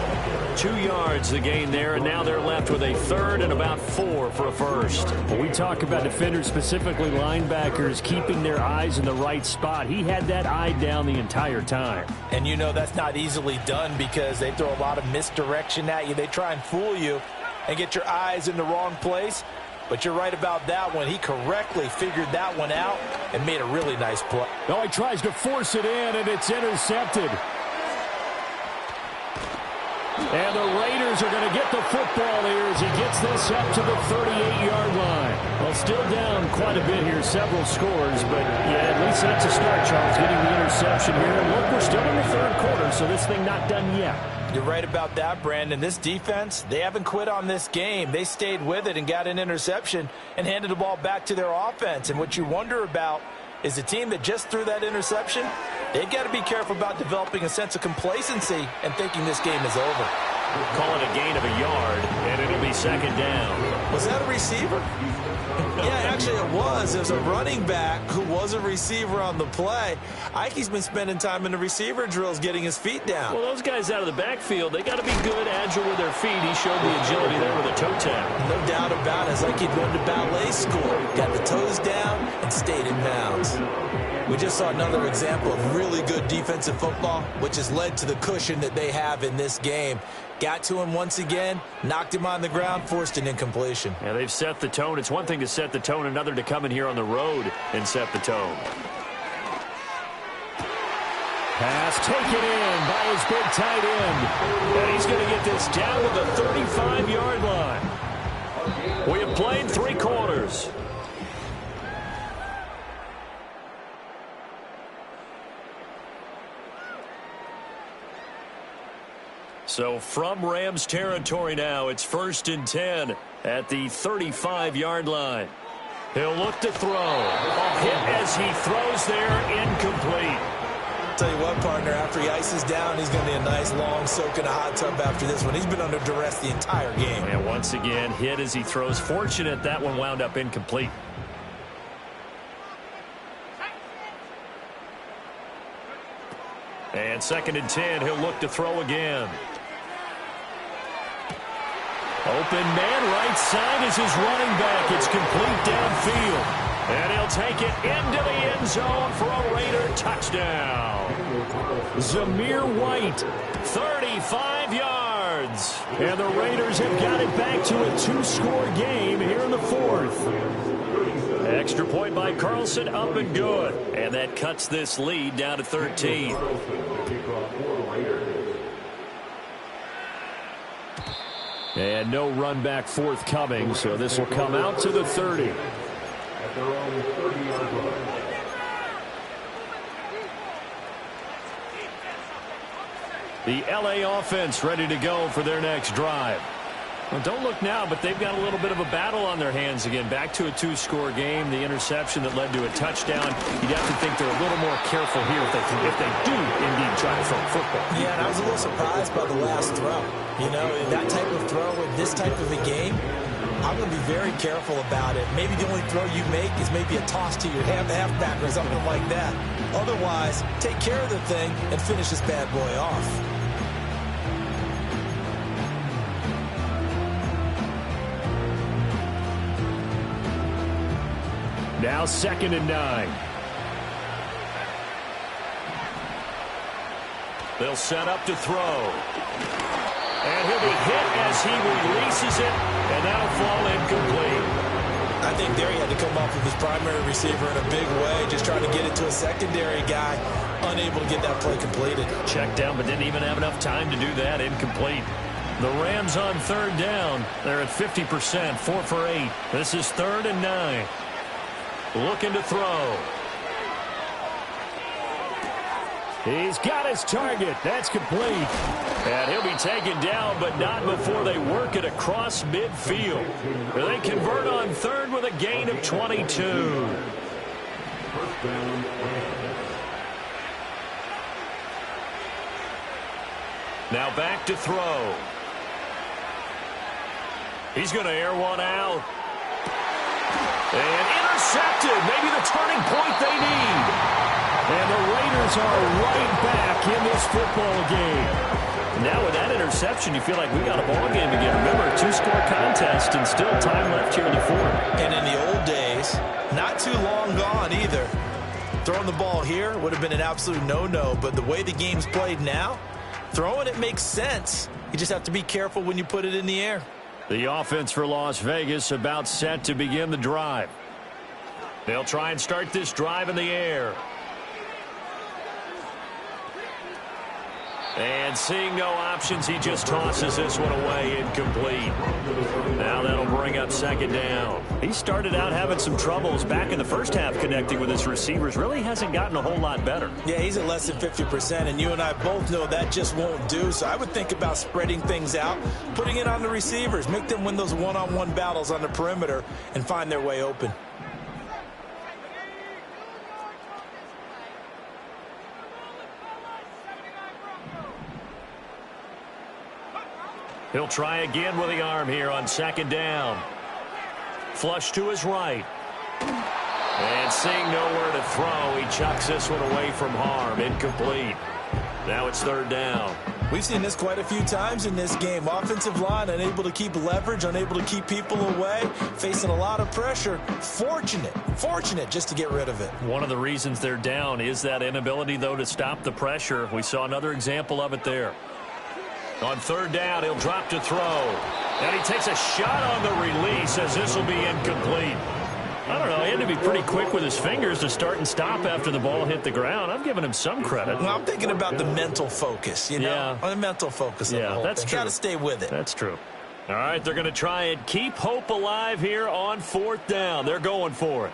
2 yards the gain there, and now they're left with a 3rd and about 4 for a 1st. Well, we talk about defenders, specifically linebackers, keeping their eyes in the right spot. He had that eye down the entire time. And you know that's not easily done because they throw a lot of misdirection at you. They try and fool you and get your eyes in the wrong place. But you're right about that one. He correctly figured that one out and made a really nice play. Oh, he tries to force it in, and it's intercepted. And the Raiders are going to get the football here as he gets this up to the 38-yard line. Well, still down quite a bit here, several scores, but yeah, at least that's a start, Charles, getting the interception here. And look, we're still in the 3rd quarter, so this thing not done yet. You're right about that, Brandon. This defense, they haven't quit on this game. They stayed with it and got an interception and handed the ball back to their offense. And what you wonder about is the team that just threw that interception, they've got to be careful about developing a sense of complacency and thinking this game is over. Call it a gain of a yard, and it'll be second down. Was that a receiver? Yeah, actually it was. There's a running back who was a receiver on the play. Ikey's been spending time in the receiver drills getting his feet down. Well, those guys out of the backfield, they got to be good, agile with their feet. He showed the agility there with a toe tap. No doubt about it. It's like he'd gone to ballet school. Got the toes down and stayed in bounds. We just saw another example of really good defensive football, which has led to the cushion that they have in this game. Got to him once again, knocked him on the ground, forced an incompletion. Yeah, they've set the tone. It's one thing to set the tone, another to come in here on the road and set the tone. Pass taken in by his big tight end. And he's going to get this down to the 35-yard line. We have played 3 quarters. So from Rams territory now, it's 1st and 10 at the 35-yard line. He'll look to throw. A hit as he throws there, incomplete. Tell you what, partner, after he ices down, he's going to be a nice long soak in a hot tub after this one. He's been under duress the entire game. And once again, hit as he throws. Fortunate that one wound up incomplete. And 2nd and 10, he'll look to throw again. Open man, right side is his running back. It's complete downfield. And he'll take it into the end zone for a Raider touchdown. Zamir White, 35 yards. and the Raiders have got it back to a 2-score game here in the 4th. Extra point by Carlson, up and good. And that cuts this lead down to 13. And no run back forthcoming, so this will come out to the 30. At their own 30-yard line. The L.A. offense ready to go for their next drive. Well, don't look now, but they've got a little bit of a battle on their hands again. Back to a 2-score game. The interception that led to a touchdown. You'd have to think they're a little more careful here if they do indeed try to throw football. Yeah, and I was a little surprised by the last throw. You know, that type of throw in this type of a game, I'm going to be very careful about it. Maybe the only throw you make is maybe a toss to your halfback or something like that. Otherwise, take care of the thing and finish this bad boy off. Now 2nd and 9. They'll set up to throw. And he'll be hit as he releases it, and that'll fall incomplete. I think there he had to come off of his primary receiver in a big way, just trying to get it to a secondary guy, unable to get that play completed. Checked down, but didn't even have enough time to do that. Incomplete. The Rams on 3rd down. They're at 50%, 4 for 8. This is 3rd and 9. Looking to throw. He's got his target. That's complete. And he'll be taken down, but not before they work it across midfield. They convert on 3rd with a gain of 22. First down. Now back to throw. He's going to air one out. And intercepted. Maybe the turning point they need. And the Raiders are right back in this football game. Now with that interception, you feel like we got a ball game again. Remember, 2-score contest and still time left here in the 4th. And in the old days, not too long gone either. Throwing the ball here would have been an absolute no-no, but the way the game's played now, throwing it makes sense. You just have to be careful when you put it in the air. The offense for Las Vegas about set to begin the drive. They'll try and start this drive in the air. And seeing no options, he just tosses this one away, incomplete. Now that'll bring up second down. He started out having some troubles back in the first half connecting with his receivers. Really hasn't gotten a whole lot better. Yeah, he's at less than 50%, and you and I both know that just won't do. So I would think about spreading things out, putting it on the receivers, make them win those one-on-one battles on the perimeter and find their way open. He'll try again with the arm here on second down. Flush to his right. And seeing nowhere to throw, he chucks this one away from harm. Incomplete. Now it's third down. We've seen this quite a few times in this game. Offensive line unable to keep leverage, unable to keep people away, facing a lot of pressure. Fortunate just to get rid of it. One of the reasons they're down is that inability, though, to stop the pressure. We saw another example of it there. On third down, he'll drop to throw. And he takes a shot on the release as this will be incomplete. I don't know, he had to be pretty quick with his fingers to start and stop after the ball hit the ground. I'm giving him some credit. Well, I'm thinking about the mental focus, you know? Yeah. On the mental focus of the whole that's thing. true. Got to stay with it. That's true. All right, they're going to try and keep hope alive here on fourth down. They're going for it.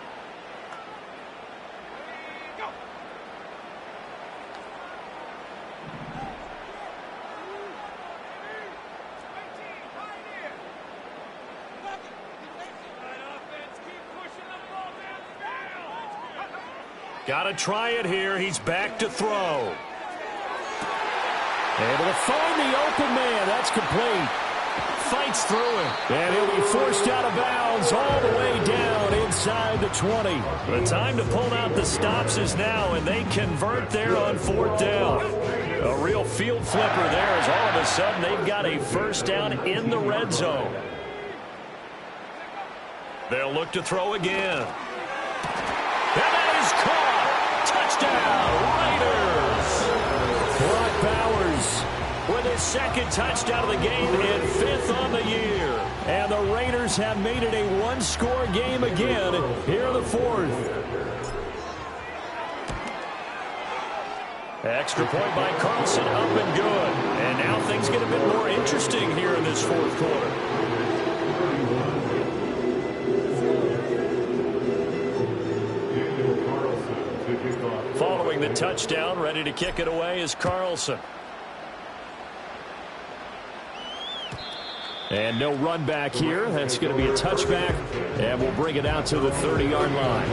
Got to try it here. He's back to throw. Able to find the open man. That's complete. Fights through him. And he'll be forced out of bounds all the way down inside the 20. The time to pull out the stops is now, and they convert there on fourth down. A real field flipper there as all of a sudden they've got a first down in the red zone. They'll look to throw again. And that is caught. Touchdown, Raiders. Brock Bowers with his second touchdown of the game and fifth on the year. And the Raiders have made it a one-score game again here in the fourth. Extra point by Carlson, up and good. And now things get a bit more interesting here in this fourth quarter. Following the touchdown, ready to kick it away is Carlson. And no run back here. That's going to be a touchback. And we'll bring it out to the 30-yard line.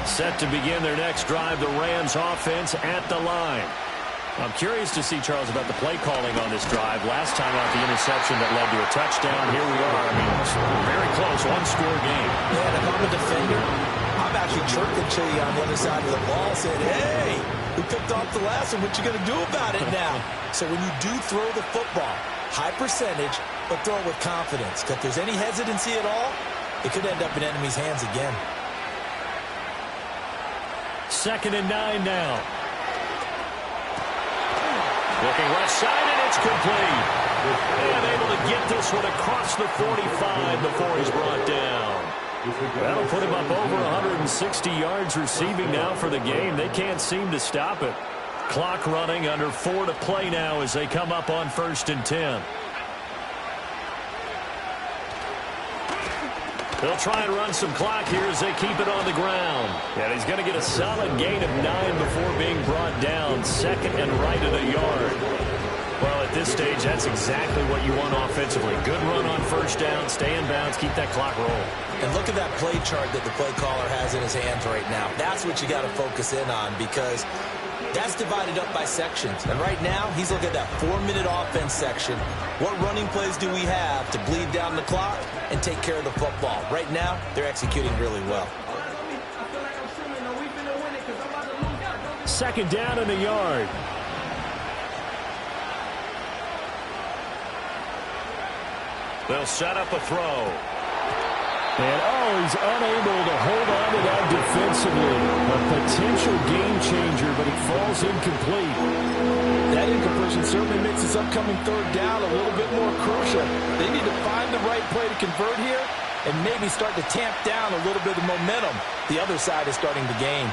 Set to begin their next drive, the Rams offense at the line. I'm curious to see, Charles, about the play calling on this drive. Last time out, the interception that led to a touchdown. Here we are. I mean, it's very close, one-score game. Yeah, and if I'm a defender, I'm actually chirping to you on the other side of the ball, saying, hey, we picked off the last one. What you going to do about it now? So when you do throw the football, high percentage, but throw it with confidence. Because if there's any hesitancy at all, it could end up in enemy's hands again. 2nd and 9 now. Looking left side, and it's complete. And able to get this one across the 45 before he's brought down. That'll put him up over 160 yards receiving now for the game. They can't seem to stop it. Clock running, under 4 to play now as they come up on 1st and 10. They'll try and run some clock here as they keep it on the ground. And he's going to get a solid gain of 9 before being brought down. 2nd and right at a yard. Well, at this stage, that's exactly what you want offensively. Good run on 1st down, stay in bounds, keep that clock rolling. And look at that play chart that the play caller has in his hands right now. That's what you got to focus in on, because that's divided up by sections. And right now, he's looking at that 4-minute offense section. What running plays do we have to bleed down the clock and take care of the football? Right now, they're executing really well. 2nd down and a yard. They'll set up a throw. And, he's unable to hold on to that defensively. A potential game changer, but it falls incomplete. That incomplete push and certainly makes this upcoming third down a little bit more crucial. They need to find the right play to convert here and maybe start to tamp down a little bit of momentum the other side is starting to gain.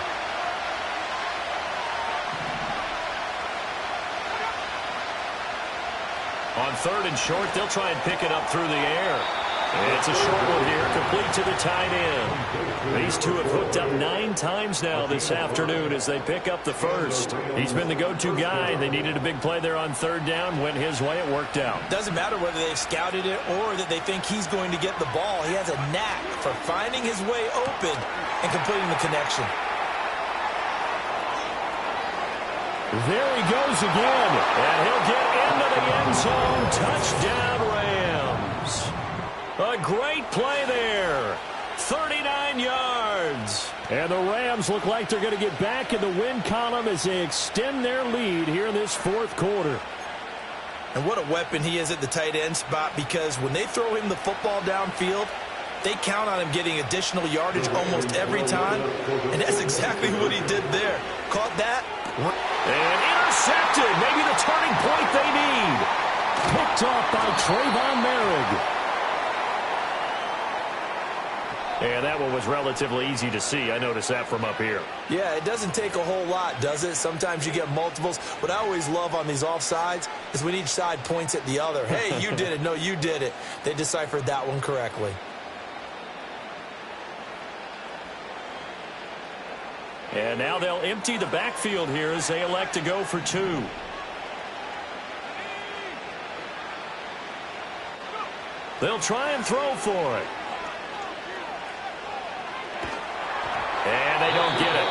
On third and short, they'll try and pick it up through the air. It's a short one here, complete to the tight end. These two have hooked up 9 times now this afternoon as they pick up the first. He's been the go-to guy. They needed a big play there on third down. Went his way. It worked out. Doesn't matter whether they've scouted it or that they think he's going to get the ball. He has a knack for finding his way open and completing the connection. There he goes again. And he'll get into the end zone. Touchdown, Rams. A great play there. 39 yards. And the Rams look like they're going to get back in the win column as they extend their lead here in this fourth quarter. And what a weapon he is at the tight end spot, because when they throw him the football downfield, they count on him getting additional yardage almost every time. And that's exactly what he did there. Caught that. And intercepted. Maybe the turning point they need. Picked off by Trayvon Merrick. And that one was relatively easy to see. I noticed that from up here. Yeah, it doesn't take a whole lot, does it? Sometimes you get multiples. What I always love on these offsides is when each side points at the other. Hey, you did it. No, you did it. They deciphered that one correctly. And now they'll empty the backfield here as they elect to go for 2. They'll try and throw for it. And they don't get it.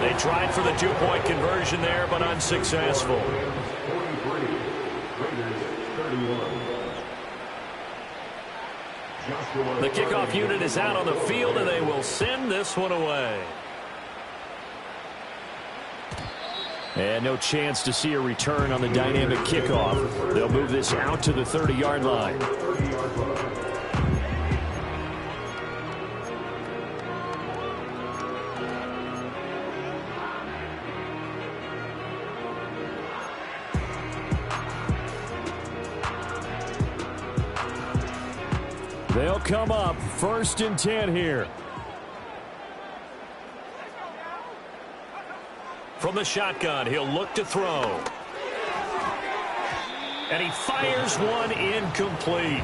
They tried for the 2-point conversion there, but unsuccessful. The kickoff unit is out on the field, and they will send this one away. And no chance to see a return on the dynamic kickoff. They'll move this out to the 30-yard line. They'll come up 1st and 10 here. From the shotgun, he'll look to throw. And he fires one incomplete.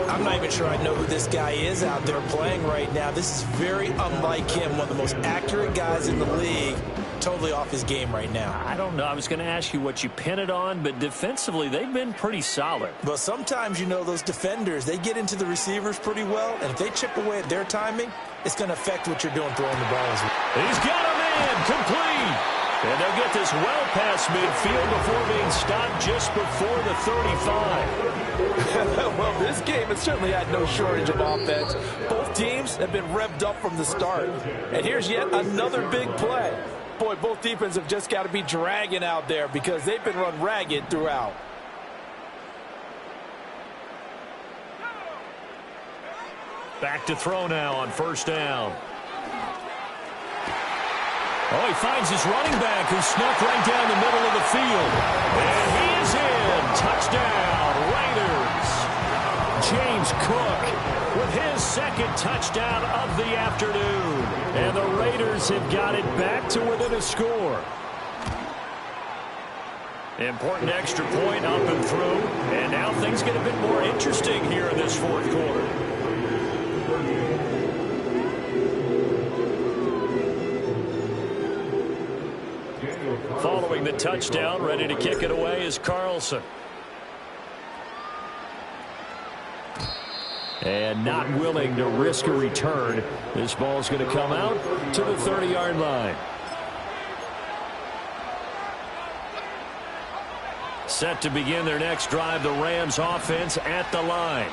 I'm not even sure I know who this guy is out there playing right now. This is very unlike him, one of the most accurate guys in the league. Totally off his game right now. I don't know. I was going to ask you what you pin it on, but defensively, they've been pretty solid. But sometimes, you know, those defenders, they get into the receivers pretty well, and if they chip away at their timing, it's going to affect what you're doing throwing the balls. He's got a man complete. And they'll get this well past midfield before being stopped just before the 35. Well, this game has certainly had no shortage of offense. Both teams have been revved up from the start. And here's yet another big play. Boy, both defenses have just got to be dragging out there because they've been run ragged throughout. Back to throw now on 1st down. Oh, he finds his running back who snuck right down the middle of the field. And he is in. Touchdown, Raiders. James Cook with his 2nd touchdown of the afternoon. And the Raiders have got it back to within a score. Important extra point up and through. And now things get a bit more interesting here in this 4th quarter. Following the touchdown, ready to kick it away is Carlson. And not willing to risk a return. This ball's going to come out to the 30-yard line. Set to begin their next drive, the Rams offense at the line.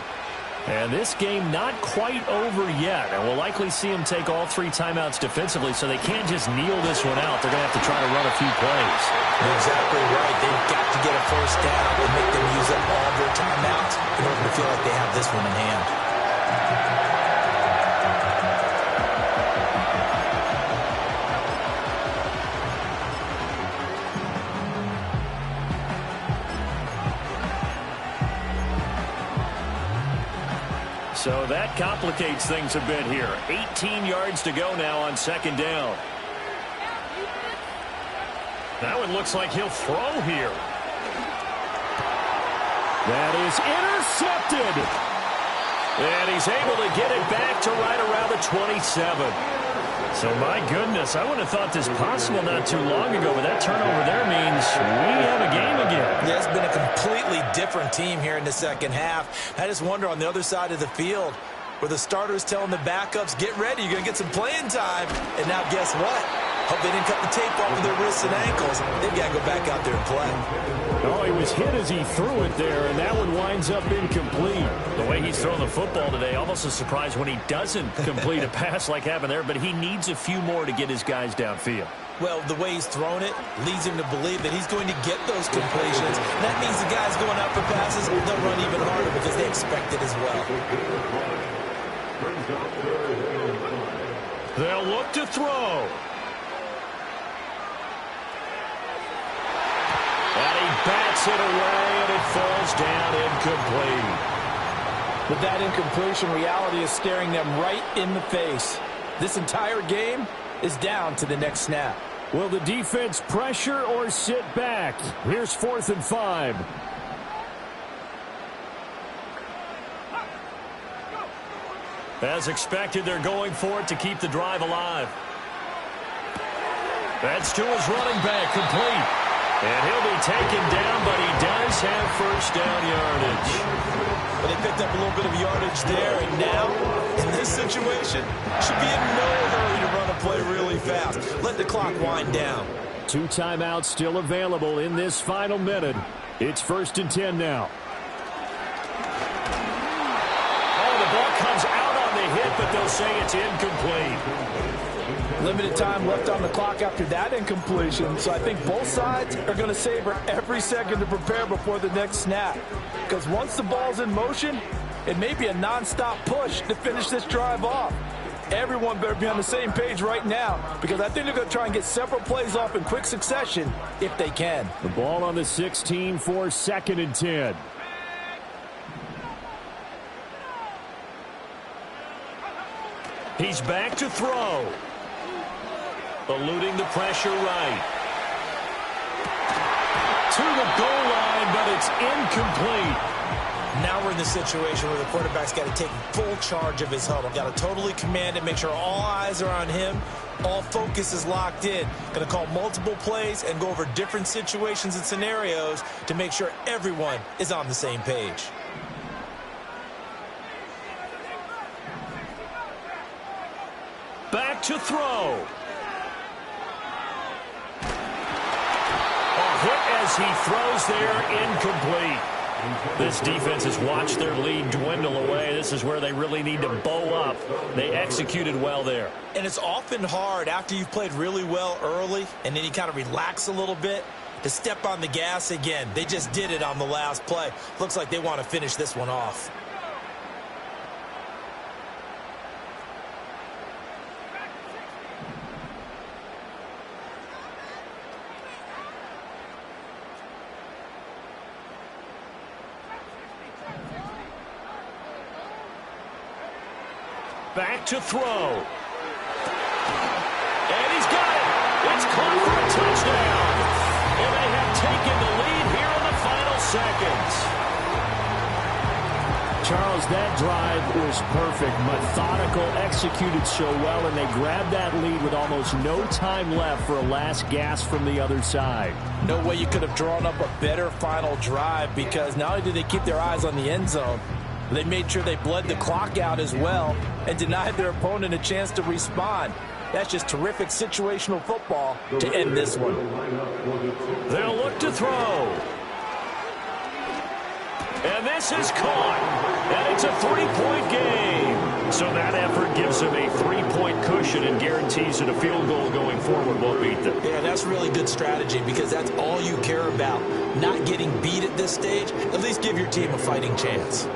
And this game not quite over yet. And we'll likely see them take all 3 timeouts defensively, so they can't just kneel this one out. They're going to have to try to run a few plays. You're exactly right. They've got to get a 1st down and make them use up all their timeouts in order to feel like they have this one in hand. So that complicates things a bit here. 18 yards to go now on second down. That one looks like he'll throw here. That is intercepted. And he's able to get it back to right around the 27. So, my goodness, I wouldn't have thought this possible not too long ago, but that turnover there means we have a game again. Yeah, it's been a completely different team here in the second half. I just wonder on the other side of the field where the starters telling the backups, get ready, you're going to get some playing time. And now guess what? Hope they didn't cut the tape off of their wrists and ankles. They've got to go back out there and play. Oh, he was hit as he threw it there, and that one winds up incomplete. The way he's throwing the football today, almost a surprise when he doesn't complete a pass like happened there, but he needs a few more to get his guys downfield. Well, the way he's thrown it leads him to believe that he's going to get those completions. That means the guys going out for passes, they'll run even harder because they expect it as well. They'll look to throw. And he bats it away, and it falls down incomplete. But that incompletion reality is staring them right in the face. This entire game is down to the next snap. Will the defense pressure or sit back? Here's 4th and 5. As expected, they're going for it to keep the drive alive. That's to his running back, complete. And he'll be taken down, but he does have first down yardage. But they picked up a little bit of yardage there, and now, in this situation, should be in no hurry to run a play really fast. Let the clock wind down. 2 timeouts still available in this final minute. It's 1st and 10 now. Oh, the ball comes out on the hit, but they'll say it's incomplete. Limited time left on the clock after that incompletion, so I think both sides are going to savor every second to prepare before the next snap. Because once the ball's in motion, it may be a non-stop push to finish this drive off. Everyone better be on the same page right now, because I think they're going to try and get several plays off in quick succession if they can. The ball on the 16 for 2nd and 10. He's back to throw. Eluding the pressure right. To the goal line, but it's incomplete. Now we're in the situation where the quarterback's got to take full charge of his huddle. Got to totally command it, make sure all eyes are on him. All focus is locked in. Going to call multiple plays and go over different situations and scenarios to make sure everyone is on the same page. Back to throw. Hit as he throws there, incomplete. This defense has watched their lead dwindle away. This is where they really need to bow up. They executed well there. And it's often hard after you've played really well early and then you kind of relax a little bit to step on the gas again. They just did it on the last play. Looks like they want to finish this one off. Back to throw. And he's got it. It's caught for a touchdown. And they have taken the lead here in the final seconds. Charles, that drive was perfect. Methodical, executed so well, and they grabbed that lead with almost no time left for a last gasp from the other side. No way you could have drawn up a better final drive, because not only did they keep their eyes on the end zone, they made sure they bled the clock out as well and denied their opponent a chance to respond. That's just terrific situational football to end this one. They'll look to throw. And this is caught. And it's a 3-point game. So that effort gives them a 3-point cushion and guarantees that a field goal going forward won't beat them. Yeah, that's really good strategy because that's all you care about. Not getting beat at this stage. At least give your team a fighting chance.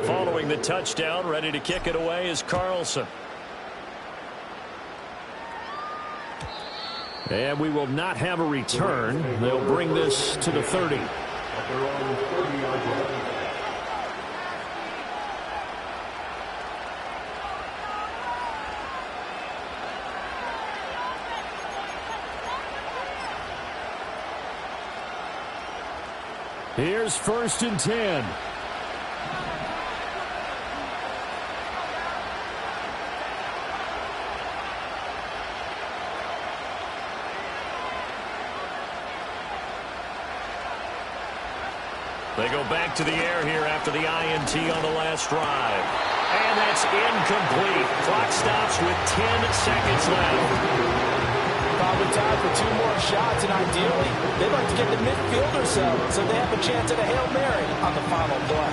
Following the touchdown, ready to kick it away is Carlson. And we will not have a return. They'll bring this to the 30. Here's 1st and 10. They go back to the air here after the INT on the last drive. And that's incomplete. Clock stops with 10 seconds left. Probably time for 2 more shots, and ideally, they'd like to get the midfield or so they have a chance at a Hail Mary on the final play.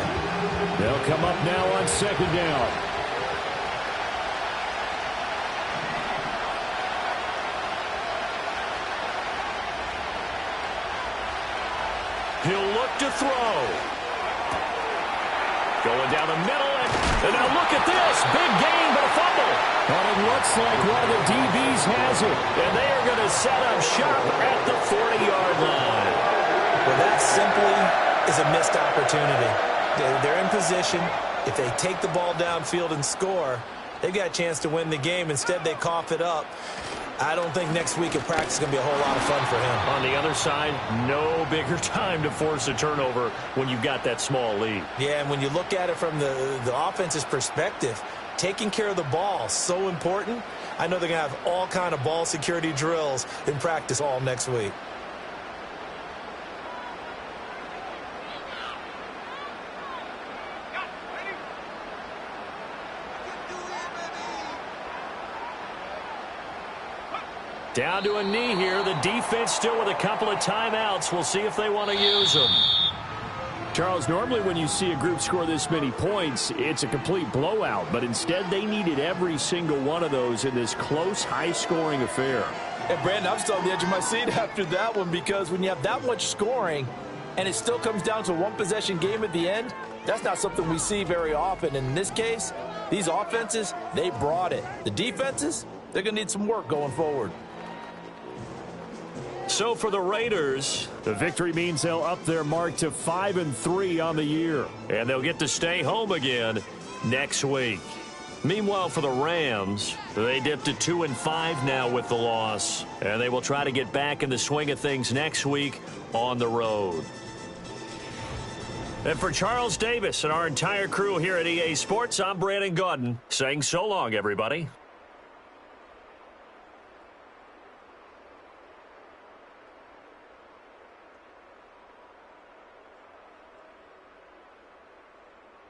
They'll come up now on 2nd down. He'll look to throw. Going down the middle, and now look at this. Big gain, but a fumble. But it looks like one of the DBs has it. And they are going to set up shop at the 40-yard line. Well, that simply is a missed opportunity. They're in position. If they take the ball downfield and score, they've got a chance to win the game. Instead, they cough it up. I don't think next week at practice is going to be a whole lot of fun for him. On the other side, no bigger time to force a turnover when you've got that small lead. Yeah, and when you look at it from the offense's perspective, taking care of the ball is so important. I know they're going to have all kind of ball security drills in practice all next week. Down to a knee here. The defense still with a couple of timeouts. We'll see if they want to use them. Charles, normally when you see a group score this many points, it's a complete blowout. But instead, they needed every single one of those in this close, high-scoring affair. And, Brandon, I'm still on the edge of my seat after that one because when you have that much scoring and it still comes down to a one-possession game at the end, that's not something we see very often. And in this case, these offenses, they brought it. The defenses, they're going to need some work going forward. So for the Raiders, the victory means they'll up their mark to 5-3 on the year. And they'll get to stay home again next week. Meanwhile, for the Rams, they dipped to 2-5 now with the loss. And they will try to get back in the swing of things next week on the road. And for Charles Davis and our entire crew here at EA Sports, I'm Brandon Gaudin saying so long, everybody.